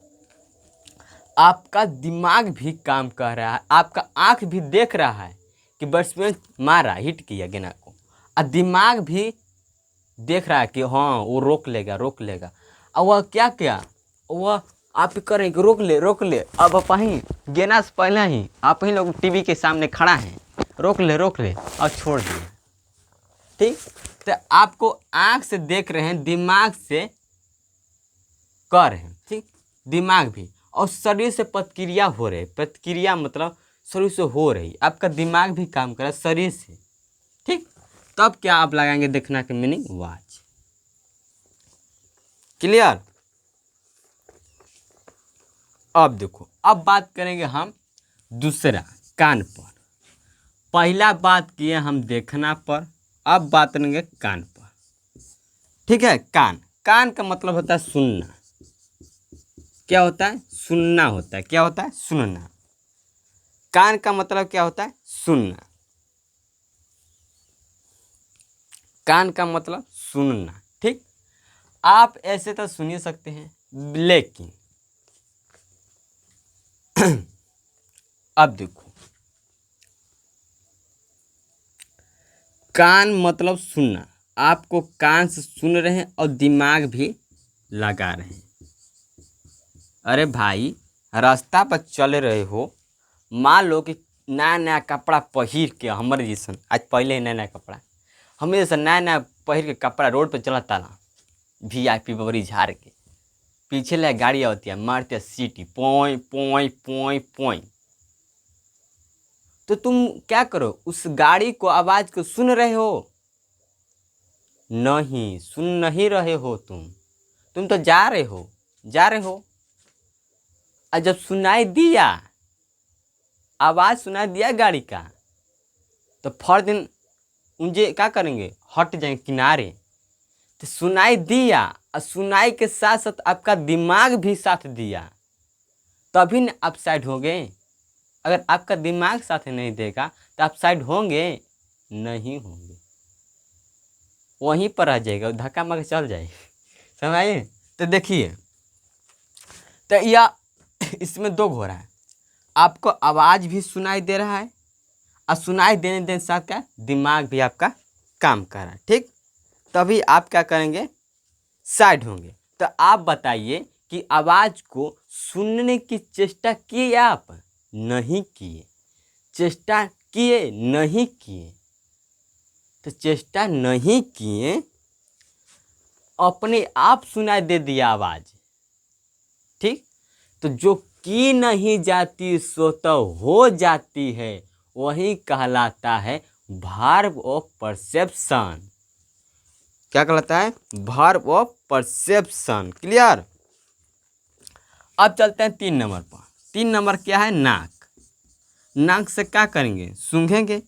आपका दिमाग भी काम कर रहा है, आपका आँख भी देख रहा है कि बैट्समैन मारा, हिट किया गेना को, और दिमाग भी देख रहा है कि हाँ वो रोक लेगा। और वह क्या किया, वह आप करेंगे रोक ले। अब आप ही गेना से पहले ही आप ही लोग टीवी के सामने खड़ा हैं, रोक ले और छोड़ दिया, ठीक। तो आपको आँख से देख रहे हैं, दिमाग से कर रहे हैं, ठीक, दिमाग भी, और शरीर से प्रतिक्रिया हो रही, प्रतिक्रिया मतलब शरीर से हो रही, आपका दिमाग भी काम कर रहा है शरीर से, ठीक। तब क्या आप लगाएंगे देखना के मीनिंग, वॉच। क्लियर। अब देखो, अब बात करेंगे हम दूसरा, कान पर। पहला बात किए हम देखना पर, अब बात करेंगे कान पर, ठीक है। कान का मतलब होता है सुनना। क्या होता है, सुनना होता है। क्या होता है, सुनना। कान का मतलब क्या होता है, सुनना। कान का मतलब सुनना, ठीक। आप ऐसे तो सुन ही सकते हैं, लेकिन अब देखो, कान मतलब सुनना, आपको कान से सुन रहे हैं और दिमाग भी लगा रहे हैं। अरे भाई, रास्ता पर चल रहे हो, मान लो कि नया कपड़ा पहिर के, हमारे जैसन आज पहले ही नया कपड़ा, हमें जैसा नया पहिर के कपड़ा रोड पर चला ताला, VIP बबरी झाड़ के, पीछे ले गाड़ी होती है, मारती है सीटी, पोई पोई पोई पोई। तो तुम क्या करो, उस गाड़ी को आवाज को सुन रहे हो? नहीं, सुन नहीं रहे हो तुम तो जा रहे हो। और जब सुनाई दिया, आवाज सुनाई दिया गाड़ी का, तो फौरन उनसे क्या करेंगे, हट जाएंगे किनारे। तो सुनाई दिया, और सुनाई के साथ साथ आपका दिमाग भी साथ दिया, तभी न आप साइड हो गए। अगर आपका दिमाग साथ नहीं देगा तो आप साइड होंगे, नहीं होंगे, वहीं पर रह जाएगा, धक्का मार के चल जाए, समझ आए। तो देखिए, तो यह इसमें दो घोड़ा है, आपको आवाज़ भी सुनाई दे रहा है और सुनाई देने देने साथ क्या दिमाग भी आपका काम कर रहा है। ठीक, तभी आप क्या करेंगे, साइड होंगे। तो आप बताइए कि आवाज़ को सुनने की चेष्टा किए आप? नहीं किए। चेष्टा किए? नहीं किए। तो चेष्टा नहीं किए, अपने आप सुनाई दे दिया आवाज़। ठीक, तो जो की नहीं जाती स्वतः हो जाती है, वही कहलाता है वर्ब ऑफ परसेप्शन। क्या कहलाता है? Verb of perception. क्लियर? अब चलते हैं 3 नंबर पर। 3 नंबर क्या है? नाक। नाक से क्या करेंगे? सूंघेंगे।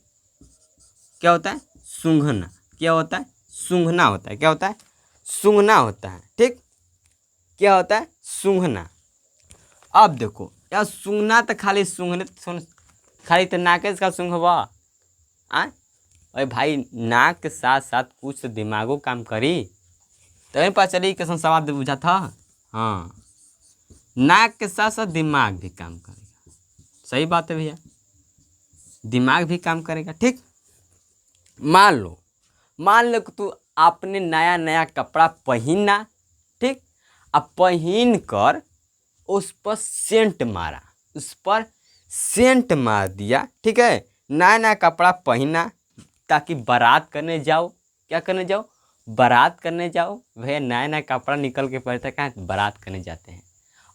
क्या होता है? सूंघना। क्या होता है? सूंघना होता है। क्या होता है? सूंघना होता है। ठीक, क्या होता है? सूंघना। अब देखो यार, सूंघना तो खाली सूंघने खाली तो नाके का सूंघबा अरे भाई, नाक के साथ साथ कुछ तो दिमागो काम करी, तो पता चली कैसा सवाल बुझा था। हाँ, नाक के साथ साथ दिमाग भी काम करेगा। सही बात है भैया, दिमाग भी काम करेगा। ठीक, मान लो कि तू आपने नया नया कपड़ा पहना। ठीक, अब पहन कर उस पर सेंट मारा, उस पर सेंट मार दिया। ठीक है, नया नया कपड़ा पहना ताकि बारात करने जाओ। क्या करने जाओ? बारात करने जाओ। भैया नया नया कपड़ा निकल के पहनता कहाँ बारात करने जाते हैं।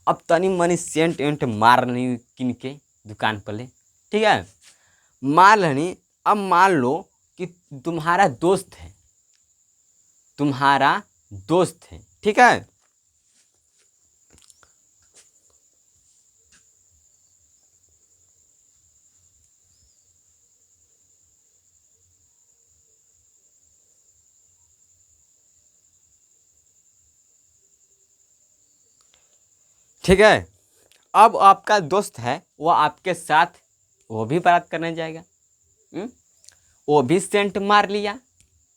अब तनी मनी सेंट वेंट मार नहीं किन के दुकान पर ले। ठीक है, मार लेनी। अब मान लो कि तुम्हारा दोस्त है, तुम्हारा दोस्त है। ठीक है, ठीक है, अब आपका दोस्त है वो आपके साथ, वो भी बारात करने जाएगा। वो भी सेंट मार लिया।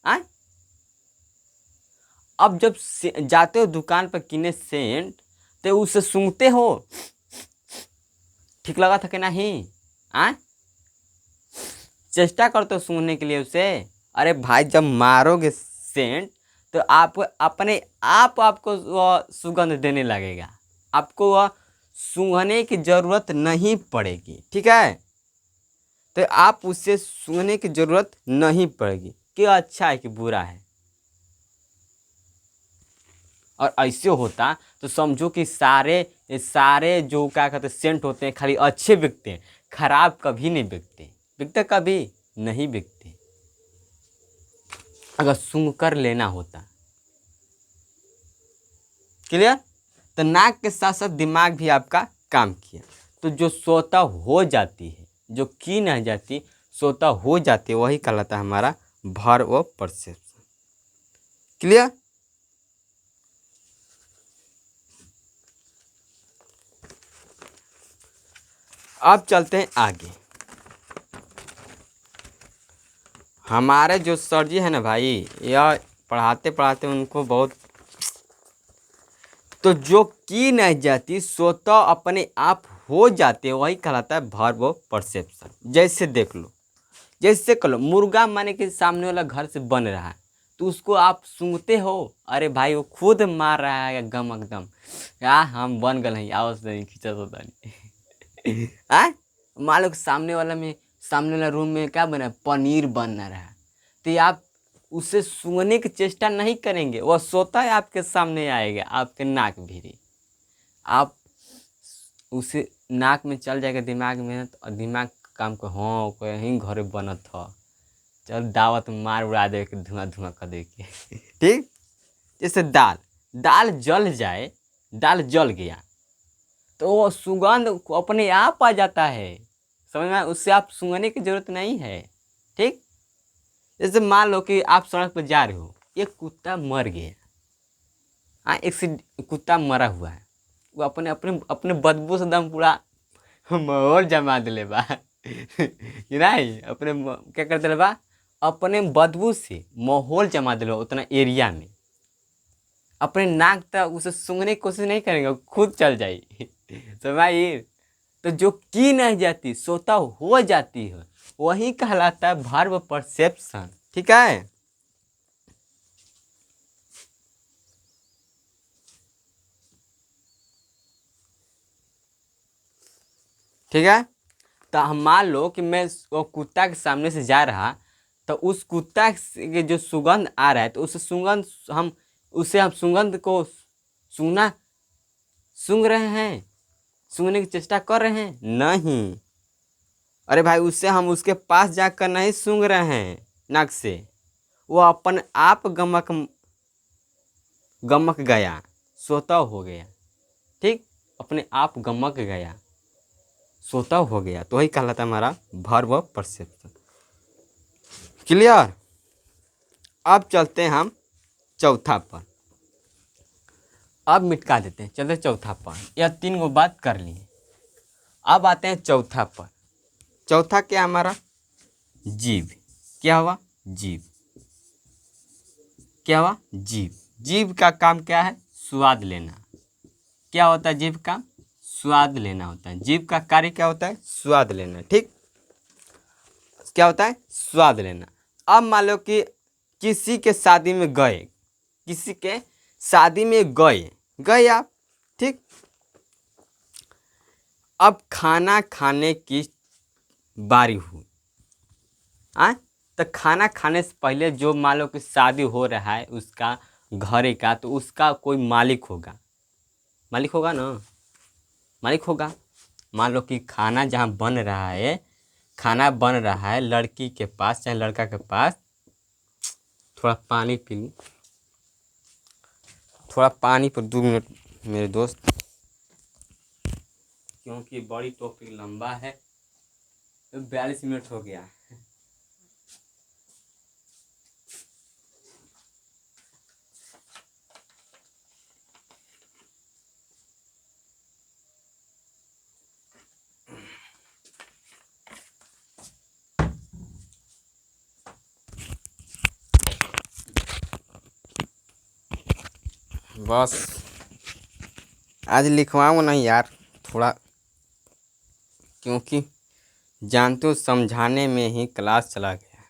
आ? अब जब जाते हो दुकान पर किने सेंट, तो उसे सूंघते हो, ठीक लगा था कि नहीं? चेष्टा करते हो सूंघने के लिए उसे। अरे भाई, जब मारोगे सेंट तो आप अपने आप आपको वह सुगंध देने लगेगा, आपको वह सूंघने की जरूरत नहीं पड़ेगी। ठीक है, तो आप उससे सूंघने की जरूरत नहीं पड़ेगी कि अच्छा है कि बुरा है। और ऐसे होता तो समझो कि सारे सारे जो क्या कहते हैं सेंट होते हैं खाली अच्छे बिकते हैं, खराब कभी नहीं बिकते। बिकते कभी नहीं बिकते, अगर सूंघ कर लेना होता। क्लियर? तो नाक के साथ साथ दिमाग भी आपका काम किया। तो जो स्वतः हो जाती है, जो की नहीं जाती स्वतः हो जाती है, वही कहलाता है हमारा वर्ब ऑफ परसेप्शन। क्लियर? अब चलते हैं आगे। हमारे जो सर जी है ना भाई, यह पढ़ाते पढ़ाते उनको बहुत, तो जो की नहीं जाती स्वतः अपने आप हो जाते, वही कहलाता है वर्ब ऑफ परसेप्शन। जैसे देख लो, जैसे कलो मुर्गा माने के सामने वाला घर से बन रहा है, तो उसको आप सूंघते हो। अरे भाई, वो खुद मार रहा है गम एकदम, या हम बन गए हैं, आवाज नहीं खींचा होता नहीं। मान लो सामने वाला रूम में क्या बना है, पनीर बन रहा है, तो ये आप उसे सूंघने की चेष्टा नहीं करेंगे, वह स्वतः आपके सामने आएगा, आपके नाक भीरी। आप उसे नाक में चल जाएगा, दिमाग में, तो दिमाग काम को, हाँ कहीं घर बनत था, चल दावत मार उड़ा दे के धुआं धुआं कर दे के। ठीक, जैसे दाल दाल जल जाए, दाल जल गया तो वो सुगंध अपने आप आ जाता है, समझ में? उससे आप सूंघने की जरूरत नहीं है। ठीक, जैसे मान लो कि आप सड़क पर जा रहे हो, एक कुत्ता मर गया। कुत्ता मरा हुआ है, वो अपने अपने अपने बदबू से दम पूरा माहौल जमा दिले बा। कि नहीं, अपने क्या कर दिले बा, अपने बदबू से माहौल जमा दिले उतना एरिया में। अपने नाक तक उसे सूंघने की कोशिश नहीं करेंगे, खुद चल जाएगी। समझिए। तो जो की नहीं जाती स्वतः हो जाती है, वही कहलाता है वर्ब परसेप्शन। ठीक है। ठीक है। तो हम मान लो कि मैं वो कुत्ता के सामने से जा रहा, तो उस कुत्ता के जो सुगंध आ रहा है, तो उस सुगंध हम सुगंध को सूंघना सूंघ रहे हैं, सूंघने की चेष्टा कर रहे हैं? नहीं। अरे भाई, उससे हम उसके पास जाकर नहीं सूंघ रहे हैं नाक से, वो अपन आप गमक गमक गया, स्वतः हो गया। ठीक, अपने आप गमक गया, स्वतः हो गया, तो वही कहलाता है हमारा वर्ब परसेप्शन। क्लियर। अब चलते हैं हम चौथा पर, अब मिटका देते हैं, चलते चौथा पर। यह 3 गो बात कर लिए। अब आते हैं चौथा पर। चौथा क्या हमारा? जीभ। क्या हुआ? जीभ। क्या हुआ? जीभ। जीभ का काम क्या है? स्वाद लेना। क्या होता है जीभ का? स्वाद लेना होता है। जीभ का कार्य क्या होता है? स्वाद लेना। ठीक, क्या होता है? स्वाद लेना। अब मान लो कि किसी के शादी में गए, किसी के शादी में गए गए आप, ठीक। अब खाना खाने की बारी हुई। तो खाना खाने से पहले जो मान लो कि शादी हो रहा है उसका घरे का, तो उसका कोई मालिक होगा, मालिक होगा ना, मालिक होगा। मान लो कि खाना जहाँ बन रहा है, खाना बन रहा है लड़की के पास चाहे लड़का के पास, थोड़ा पानी पी लूँ, थोड़ा पानी पर 2 मिनट मेरे दोस्त, क्योंकि बड़ी टॉपिक लंबा है। 42 मिनट हो गया। बस आज लिखवाऊँ नहीं यार, थोड़ा, क्योंकि जानते हो समझाने में ही क्लास चला गया।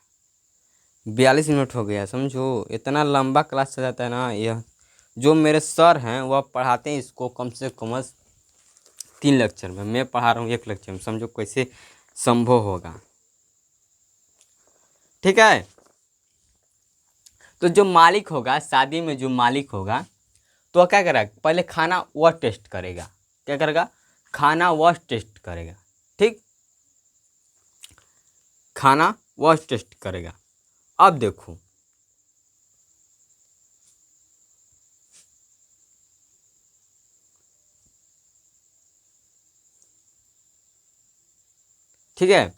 42 मिनट हो गया, समझो। इतना लंबा क्लास चल जाता है ना। यह जो मेरे सर हैं वह पढ़ाते हैं इसको कम से कम 3 लेक्चर में, मैं पढ़ा रहा हूँ 1 लेक्चर में। समझो कैसे संभव होगा। ठीक है। तो जो मालिक होगा शादी में, जो मालिक होगा, तो वह क्या करेगा? पहले खाना वह टेस्ट करेगा। क्या करेगा? खाना वह टेस्ट करेगा। ठीक, खाना वह टेस्ट करेगा। अब देखो, ठीक है।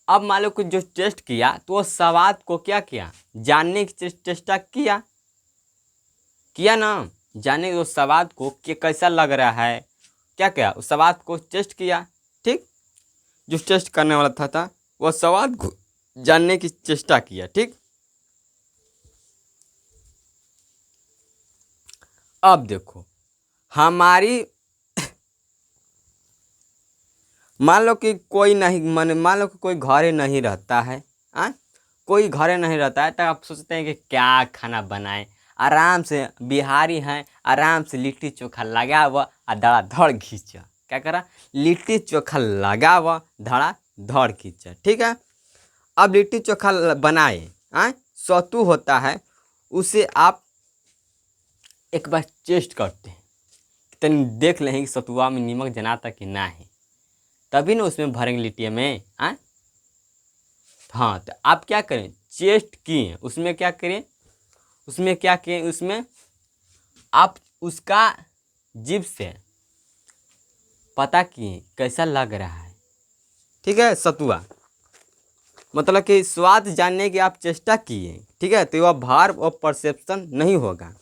अब मान लो कि जो टेस्ट किया, तो वो स्वाद को क्या किया? जानने की चेष्टा किया, किया ना। जानने के उस स्वाद को कि कैसा लग रहा है, क्या किया? उस स्वाद को टेस्ट किया। ठीक, जो टेस्ट करने वाला था वह स्वाद को जानने की चेष्टा किया। ठीक, अब देखो हमारी, मान लो कि कोई नहीं, मान लो कि कोई घरे नहीं रहता है, कोई घरे नहीं रहता है, तो आप सोचते हैं कि क्या खाना बनाएं। आराम से बिहारी हैं, आराम से लिट्टी चोखा लगा हुआ और धड़ा धड़ खींचा। क्या करा? लिट्टी चोखा लगा हुआ, धड़ा धड़ खींचा। ठीक है। अब लिट्टी चोखा बनाए, सत्तू होता है, उसे आप एक बार टेस्ट करते हैं, तनी देख लें कि सतुआ में नमक जनाता कि ना है, तभी ना उसमें भरेंगे लिट्टी में। हाँ, तो आप क्या करें? टेस्ट किए, उसमें क्या करें? उसमें क्या किए? उसमें आप उसका जीभ से पता किए कैसा लग रहा है। ठीक है। सतुआ मतलब कि स्वाद जानने की आप चेष्टा किए। ठीक है। तो वह वर्ब और परसेप्शन नहीं होगा।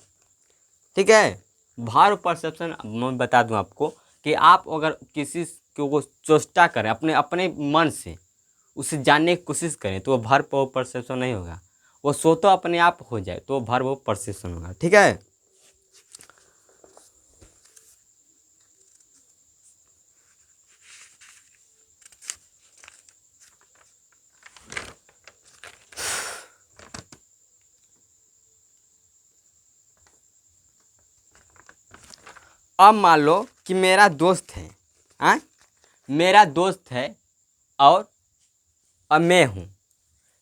ठीक है। वर्ब परसेप्शन मैं बता दूं आपको कि आप अगर किसी को चेष्टा करें अपने अपने मन से, उसे जानने की कोशिश करें, तो वो वर्ब और परसेप्शन नहीं होगा। वो स्वतः अपने आप हो जाए तो वो वर्ब और परसेप्शन होगा। ठीक है। अब मान लो कि मेरा दोस्त है, हाँ, मेरा दोस्त है और अब मैं हूँ।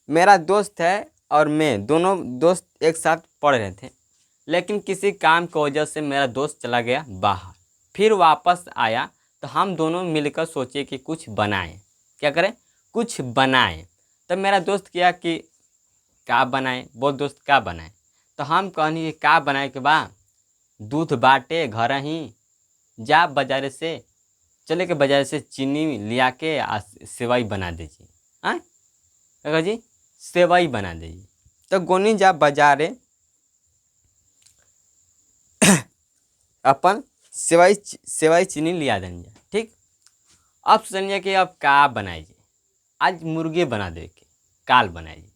मेरा दोस्त है और मैं दोनों दोस्त एक साथ पढ़ रहे थे, लेकिन किसी काम की वजह से मेरा दोस्त चला गया बाहर, फिर वापस आया तो हम दोनों मिलकर सोचे कि कुछ बनाएं। क्या करें? कुछ बनाएं। तब मेरा दोस्त किया कि का बनाएं, वो दोस्त का बनाए, तो हम कहनी कि का बनाए के बा दूध बाटे घर ही, जा बाजार से चले के बाजार से चीनी लिया के आ सेवई बना दीजिए। हाँ काका जी, सेवई बना दीजिए। तो गोनी जा बाजारे अपन सेवई चीनी लिया देंगे। ठीक, अब सोचेंगे कि अब का बनाइए, आज मुर्गे बना दे के काल बनाइए।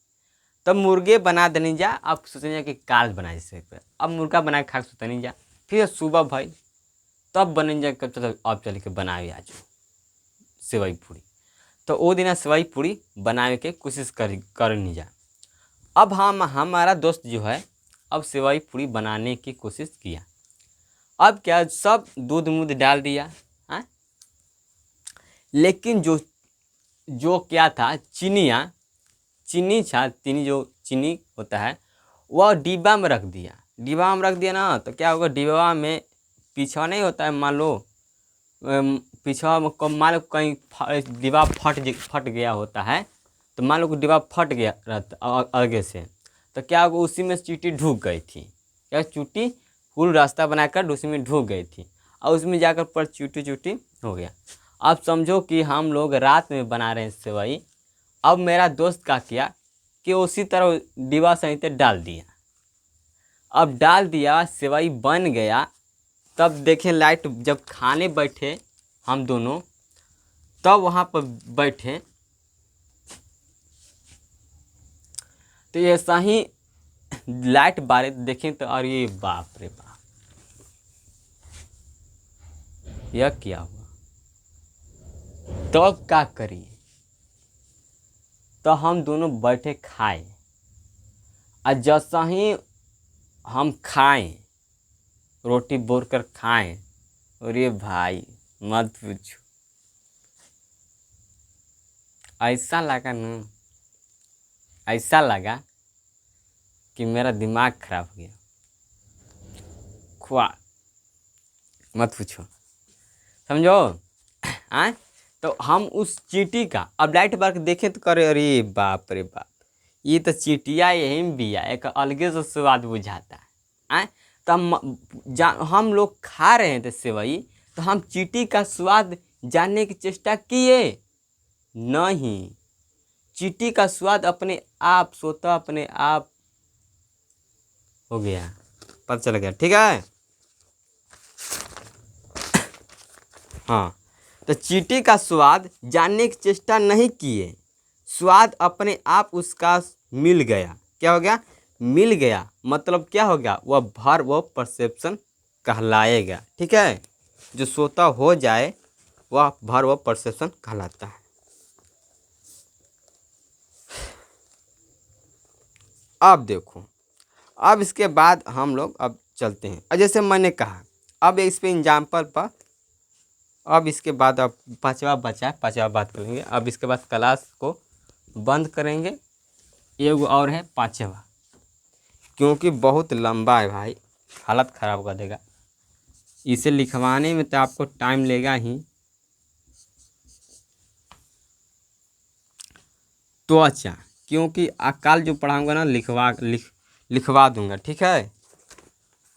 तब मुर्गे बना देनी जा, अब सोचेंगे कि काल बनाए से अब मुर्गा बना के खा के सुतनी जा। फिर सुबह भाई तब बन जा, कब चलो अब चल के बनाए आज सेवई पूड़ी। तो वो दिन सेवई पूड़ी बनाए के कोशिश करनी जा। अब हमारा दोस्त जो है अब सेवई पूड़ी बनाने की कोशिश किया। अब क्या, सब दूध मूध डाल दिया, हाँ, लेकिन जो क्या था, चीनी जो चीनी होता है वह डिब्बा में रख दिया। डिब्बा में रख दिया ना, तो क्या होगा, डिब्बा में पीछा नहीं होता है, मान लो पीछा में मान लो कहीं डिब्बा फट गया होता है, तो मान लो कि डिब्बा फट गया रहता आगे से, तो क्या होगा, उसी में चींटी ढुक गई थी। क्या चींटी फुल रास्ता बनाकर उसी में ढुक गई थी और उसमें जाकर पर चूटी हो गया। अब समझो कि हम लोग रात में बना रहे हैं सेवई। अब मेरा दोस्त का किया कि उसी तरह डिब्बा सहित डाल दिया। अब डाल दिया, सेवई बन गया। तब देखें लाइट, जब खाने बैठे हम दोनों, तब वहाँ पर बैठे तो ऐसा ही लाइट बारे देखें तो अरे बाप रे बाप, यह क्या हुआ। तो क्या करिए, तो हम दोनों बैठे खाए, और जैसा ही हम खाएं, रोटी बोर कर खाएं, अरे भाई मत पूछो, ऐसा लगा ना, ऐसा लगा कि मेरा दिमाग खराब हो गया। खुआ मत पूछो, समझो। हाँ, तो हम उस चींटी का अब लाइट बार देखे तो करे अरे बाप रे बाप, ये तो चींटिया यही में भी है, एक अलगे से स्वाद बुझाता है। आए तो हम लोग खा रहे थे सेवई, तो हम चींटी का स्वाद जानने की चेष्टा किए नहीं। चींटी का स्वाद अपने आप सोता अपने आप हो गया, पता चल गया। ठीक है, हाँ, तो चींटी का स्वाद जानने की चेष्टा नहीं किए, स्वाद अपने आप उसका मिल गया। क्या हो गया? मिल गया। मतलब क्या हो गया, वह परसेप्शन कहलाएगा। ठीक है, जो सोता हो जाए वह परसेप्शन कहलाता है। अब देखो, अब इसके बाद हम लोग अब चलते हैं, और जैसे मैंने कहा, अब इस पे एग्जाम्पल पर, अब इसके बाद अब पांचवा बचा है, पांचवा बात करेंगे। अब इसके बाद क्लास को बंद करेंगे, एक और है पांचवा, क्योंकि बहुत लंबा है भाई, हालत ख़राब कर देगा। इसे लिखवाने में तो आपको टाइम लेगा ही। त्वचा, क्योंकि कल जो पढ़ाऊँगा ना लिखवा दूंगा। ठीक है,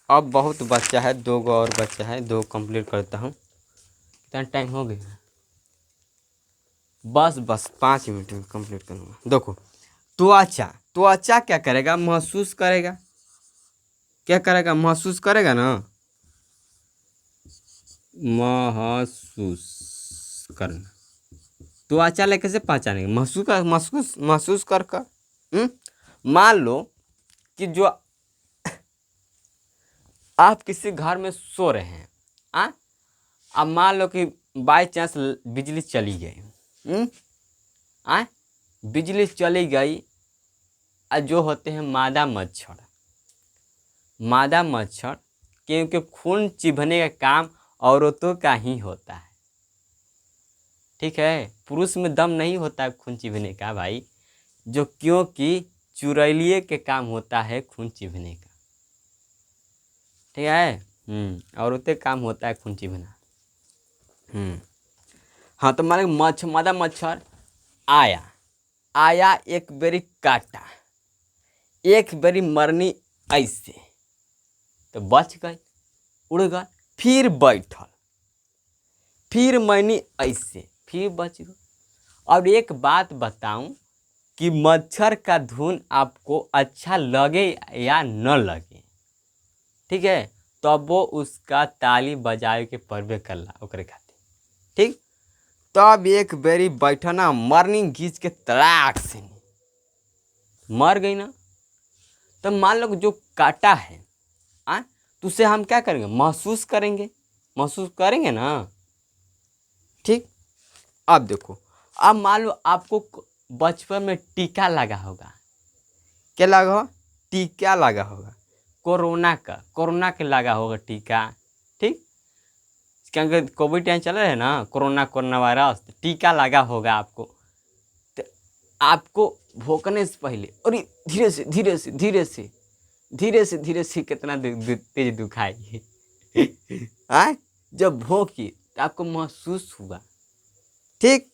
अब बहुत बच्चा है, 2 गो और बच्चा है, 2 कंप्लीट करता हूँ। कितना टाइम हो गया? बस 5 मिनट में कंप्लीट करूँगा। देखो, त्वचा क्या करेगा? महसूस करेगा। क्या करेगा? महसूस करेगा ना, महसूस करना। त्वचा ले कैसे पहचानेंगे? महसूस कर। मान लो कि जो आप किसी घर में सो रहे हैं, अब मान लो कि बाई चांस बिजली चली गई, बिजली चली गई, और जो होते हैं मादा मच्छर क्योंकि खून चिढ़ने का काम औरतों का ही होता है। ठीक है, पुरुष में दम नहीं होता है खून चिढ़ने का भाई, जो क्योंकि चुड़ैलिए के काम होता है खून चिढ़ने का। ठीक है, औरतें काम होता है खून चिढ़ना। हाँ, तो मान मादा मच्छर आया एक बेरी काटा, एक बेरी मरनी ऐसे तो बच गई, उड़ गई, फिर बैठल, फिर मैंने ऐसे, फिर बच गई। और एक बात बताऊं कि मच्छर का धुन आपको अच्छा लगे या न लगे, ठीक है, तब वो उसका ताली बजाए के परबे करला ओकरे खातिर। ठीक, तब एक बेरी बैठना मरनी घींच के तड़ाक से मर गई ना। तो मान लो जो काटा है तो उसे हम क्या करेंगे, महसूस करेंगे ना। ठीक, अब देखो, अब मान लो आपको बचपन में टीका लगा होगा, क्या लगा हो, टीका लगा होगा कोरोना के लगा होगा टीका। ठीक, क्योंकि कोविड टाइम चल रहा है ना, कोरोना वायरस, टीका लगा होगा आपको। तो आपको भोंकने से पहले और धीरे से कितना तेज दुखाई जब भोंकी तो आपको महसूस हुआ। ठीक,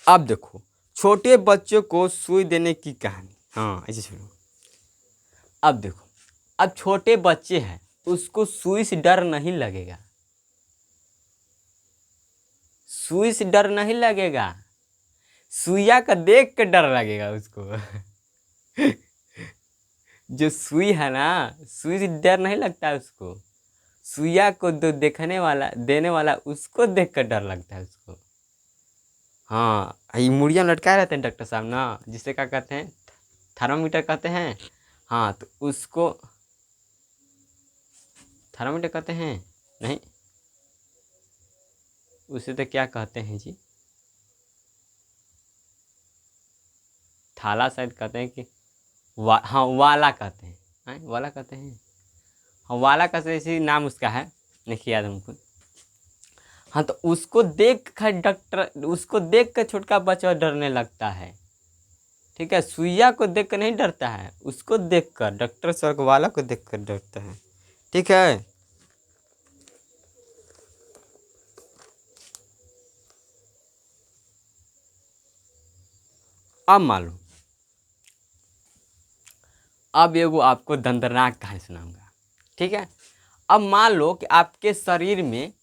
अब देखो छोटे बच्चों को सुई देने की कहानी। हाँ, ऐसे सुनो। अब देखो, अब छोटे बच्चे हैं, उसको सुई से डर नहीं लगेगा, सुई से डर नहीं लगेगा, सुइया का देख के डर लगेगा उसको जो सुई है ना, सुई से डर नहीं लगता है उसको, सुइया को देने वाला उसको देख कर डर लगता है उसको। हाँ, ये मुड़िया लटकाए रहते हैं डॉक्टर साहब ना, जिसे क्या कहते हैं, थर्मामीटर कहते हैं। हाँ, तो उसको थर्मामीटर कहते हैं नहीं, उसे तो क्या कहते हैं जी, थाला शायद कहते हैं कि हाँ वाला कहते हैं, वाला कहते हैं, हाँ वाला कहते, इसी नाम उसका है, नहीं याद हमको। हाँ, तो उसको देख कर छोटका बच्चा डरने लगता है। ठीक है, सुइया को देख कर नहीं डरता है, उसको देख कर, डॉक्टर सर वाला को देख कर डरता है। ठीक है, अब मान लो, अब एगो आपको दंदनाक कहानी सुनाऊंगा। ठीक है, अब मान लो कि आपके शरीर में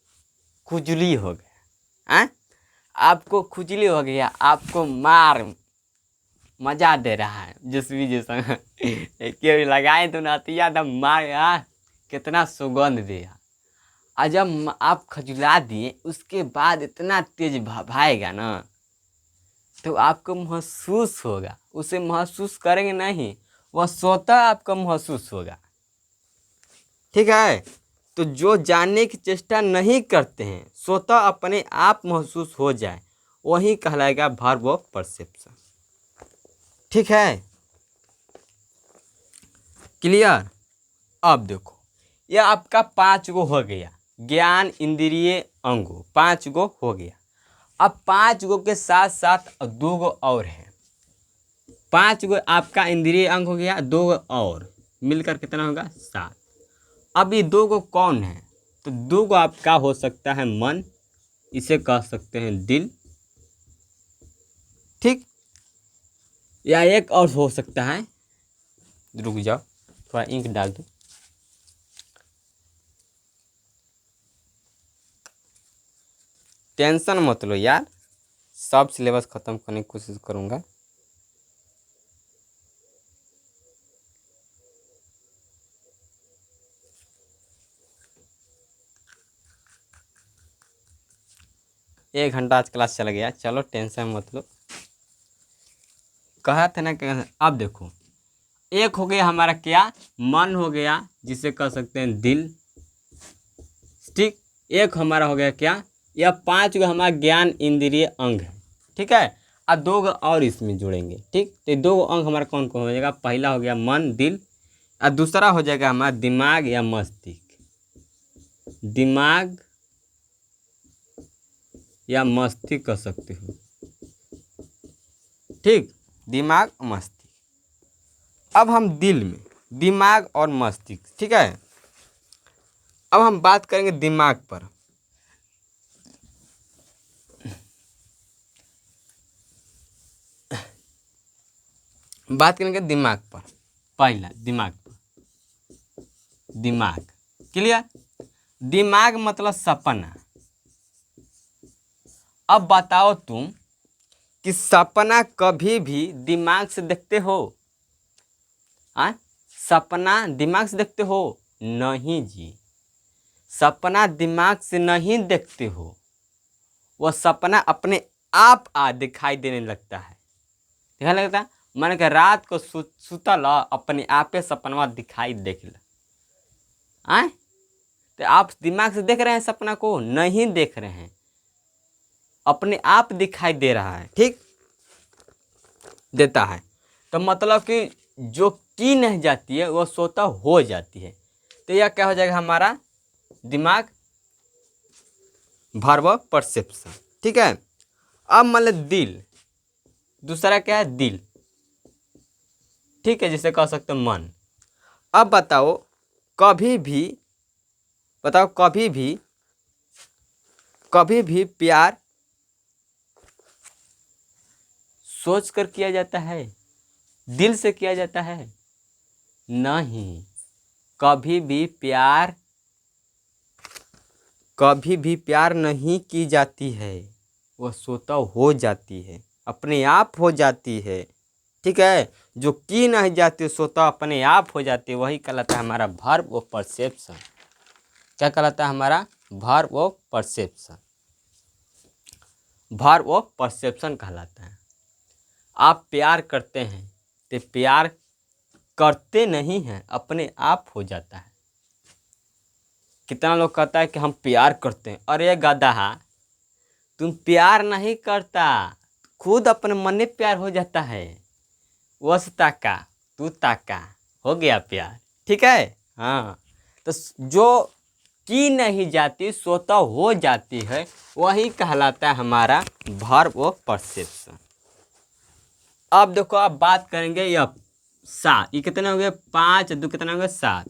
खुजली हो गया, आपको खुजली हो गया, आपको मजा दे रहा है जिस भी जैसा क्यों लगाए तो नतिया दम मार कितना सुगंध दिया। और जब आप खजुला दिए उसके बाद इतना तेज भाएगा ना, तो आपको महसूस होगा, उसे महसूस करेंगे नहीं, वह स्वतः आपको महसूस होगा। ठीक है, तो जो जानने की चेष्टा नहीं करते हैं, स्वतः अपने आप महसूस हो जाए, वही कहलाएगा वर्ब ऑफ परसेप्शन। ठीक है, क्लियर। अब देखो, यह आपका 5 गो हो गया, ज्ञान इंद्रिय अंगो 5 गो हो गया। अब 5 गो के साथ साथ 2 गो और है, 5 गो आपका इंद्रिय अंग हो गया, 2 गो और मिलकर कितना होगा, 7। अब ये 2 गो कौन है, तो 2 गो आपका हो सकता है मन, इसे कह सकते हैं दिल। ठीक, या एक और हो सकता है, रुक जाओ थोड़ा इंक डाल दो, टेंशन मत लो यार, सब सिलेबस खत्म करने की कोशिश करूंगा। एक घंटा आज क्लास चल गया, चलो टेंशन मत लो। कहा था ना कि अब देखो, एक हो गया हमारा क्या, मन हो गया, जिसे कह सकते हैं दिल। ठीक, एक हमारा हो गया क्या, यह 5 गो हमारा ज्ञान इंद्रिय अंग है। ठीक है, और 2 गो और इसमें जुड़ेंगे। ठीक, तो 2 गो अंग हमारा कौन कौन हो जाएगा, पहला हो गया मन दिल, और दूसरा हो जाएगा हमारा दिमाग या मस्तिष्क। दिमाग या मस्तिष्क कह सकते हो, ठीक, दिमाग मस्तिष्क। अब हम दिल में दिमाग और मस्तिष्क, ठीक है। अब हम बात करेंगे दिमाग पर। बात करेंगे दिमाग पर। पहला दिमाग पर, दिमाग क्लियर। दिमाग मतलब सपना। अब बताओ तुम कि सपना कभी भी दिमाग से देखते हो? सपना दिमाग से देखते हो? नहीं जी, सपना दिमाग से नहीं देखते हो। वह सपना अपने आप दिखाई देने लगता है। दिखाने लगता है, मन के रात को सुतल अपने आपे सपना दिखाई देख ल। तो आप दिमाग से देख रहे हैं सपना को? नहीं देख रहे हैं, अपने आप दिखाई दे रहा है, ठीक देता है। तो मतलब कि जो की नहीं जाती है वो स्वतः हो जाती है। तो यह क्या हो जाएगा हमारा दिमाग, वर्ब परसेप्शन, ठीक है। अब मान लो दिल, दूसरा क्या है दिल, ठीक है, जिसे कह सकते हो मन। अब बताओ कभी भी, बताओ कभी भी प्यार सोच कर किया जाता है? दिल से किया जाता है? नहीं, कभी भी प्यार नहीं की जाती है, वह स्वतः हो जाती है, अपने आप हो जाती है, ठीक है। जो की नहीं जाती स्वतः अपने आप हो जाती है, वही कहलाता है हमारा वर्ब ऑफ परसेप्शन। क्या कहलाता है हमारा verb of perception? Verb of perception कहलाता है। आप प्यार करते हैं तो प्यार करते नहीं हैं, अपने आप हो जाता है। कितना लोग कहता है कि हम प्यार करते हैं। अरे गधा, तुम प्यार नहीं करता, खुद अपने मन में प्यार हो जाता है। वस ताका, तू ताका, हो गया प्यार, ठीक है। हाँ, तो जो की नहीं जाती स्वतः हो जाती है, वही कहलाता है हमारा वर्ब ऑफ परसेप्शन। अब देखो, आप बात करेंगे यह 7, ये कितने हो गए? 5 2 कितना हो गया? 7।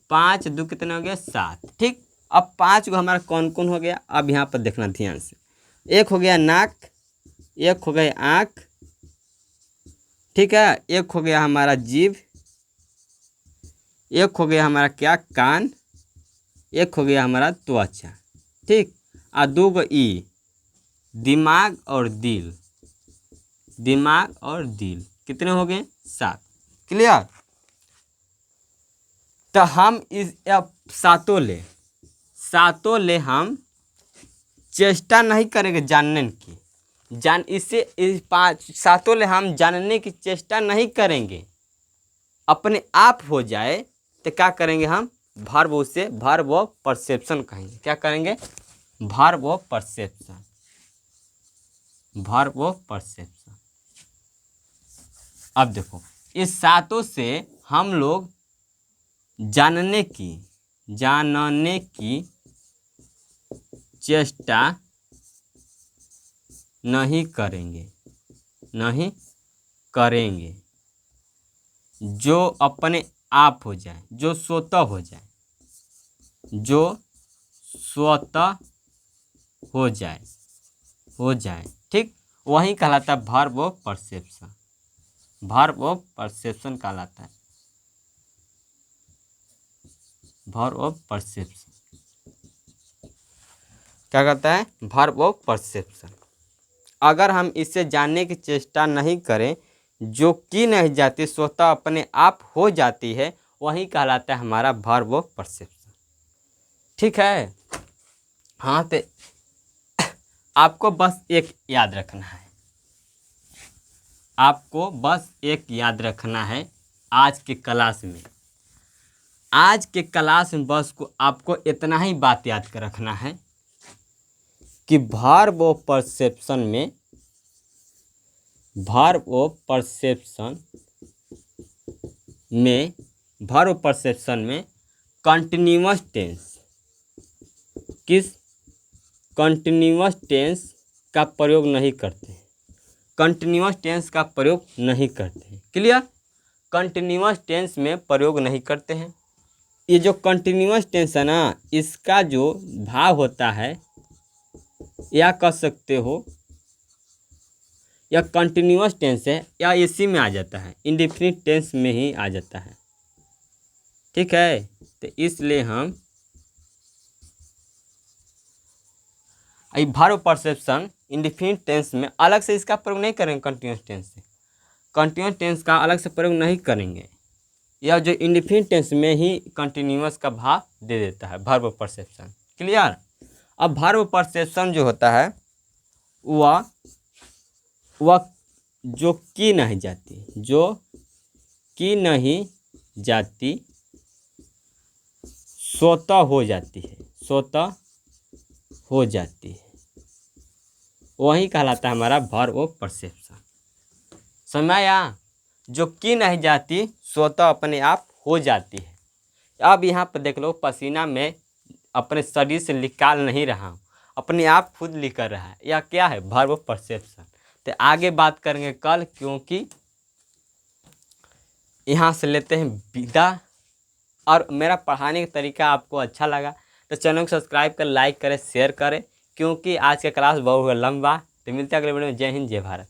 5 2 कितना हो गया? 7, ठीक। अब 5 को हमारा कौन कौन हो गया? अब यहाँ पर देखना ध्यान से। एक हो गया नाक, एक हो गया आँख, ठीक है, एक हो गया हमारा जीभ, एक हो गया हमारा क्या कान, एक हो गया हमारा त्वचा, ठीक। और 2 गो ई, दिमाग और दिल। दिमाग और दिल कितने हो गए? 7, क्लियर। तो हम इस सातों ले हम चेष्टा नहीं करेंगे जानने की, इस 7 ले हम जानने की चेष्टा नहीं करेंगे, अपने आप हो जाए तो क्या करेंगे हम? वर्ब, उसे वर्ब ऑफ परसेप्शन कहेंगे। क्या करेंगे? Verb of perception, verb of perception. अब देखो, इस 7 से हम लोग जानने की चेष्टा नहीं करेंगे, जो अपने आप हो जाए, जो स्वतः हो जाए, जो स्वतः हो जाए, ठीक, वही कहलाता है verb of perception. Verb of perception कहलाता है, वर्ब ऑफ परसेप्शन। क्या कहता है? Verb of perception. अगर हम इसे जानने की चेष्टा नहीं करें, जो की नहीं जाती स्वतः अपने आप हो जाती है, वही कहलाता है हमारा वर्ब ऑफ परसेप्शन, ठीक है। हाँ, तो आपको बस एक याद रखना है, आपको बस एक याद रखना है आज के क्लास में। आज के क्लास में बस को आपको इतना ही बात याद कर रखना है कि वर्ब ऑफ परसेप्शन में, वर्ब ऑफ परसेप्शन में वर्ब परसेप्शन में कंटिन्यूअस टेंस, किस कंटिन्यूअस टेंस का प्रयोग नहीं करते हैं, कंटिन्यूअस टेंस का प्रयोग नहीं करते हैं। क्लियर, कंटिन्यूअस टेंस में प्रयोग नहीं करते हैं। ये जो कंटिन्यूअस टेंस है ना, इसका जो भाव होता है या कह सकते हो या कंटिन्यूअस टेंस है या इसी में आ जाता है, इंडेफिनिट टेंस में ही आ जाता है। ठीक है, तो इसलिए हम वर्ब परसेप्शन इंडेफिनिट टेंस में अलग से इसका प्रयोग नहीं करेंगे। कंटिन्यूअस टेंस से, कंटिन्यूअस टेंस का अलग से प्रयोग नहीं करेंगे। यह जो इंडेफिनिट टेंस में ही कंटिन्यूअस का भाव दे देता है वर्ब परसेप्शन। क्लियर। अब वर्ब परसेप्शन जो होता है वह जो की नहीं जाती, जो की नहीं जाती स्वतः हो जाती है, स्वतः हो जाती है, वही कहलाता है हमारा वर्ब परसेप्शन। समझ आया। जो की नहीं जाती स्वतः अपने आप हो जाती है। अब यहाँ पर देख लो, पसीना में अपने शरीर से निकाल नहीं रहा हूँ, अपने आप खुद निकल रहा है। यह क्या है? Verb perception. तो आगे बात करेंगे कल, क्योंकि यहाँ से लेते हैं विदा। और मेरा पढ़ाने का तरीका आपको अच्छा लगा तो चैनल को सब्सक्राइब कर, लाइक करें, शेयर करें, क्योंकि आज का क्लास बहुत लंबा। तो मिलते हैं अगले वीडियो में। जय हिंद, जय भारत।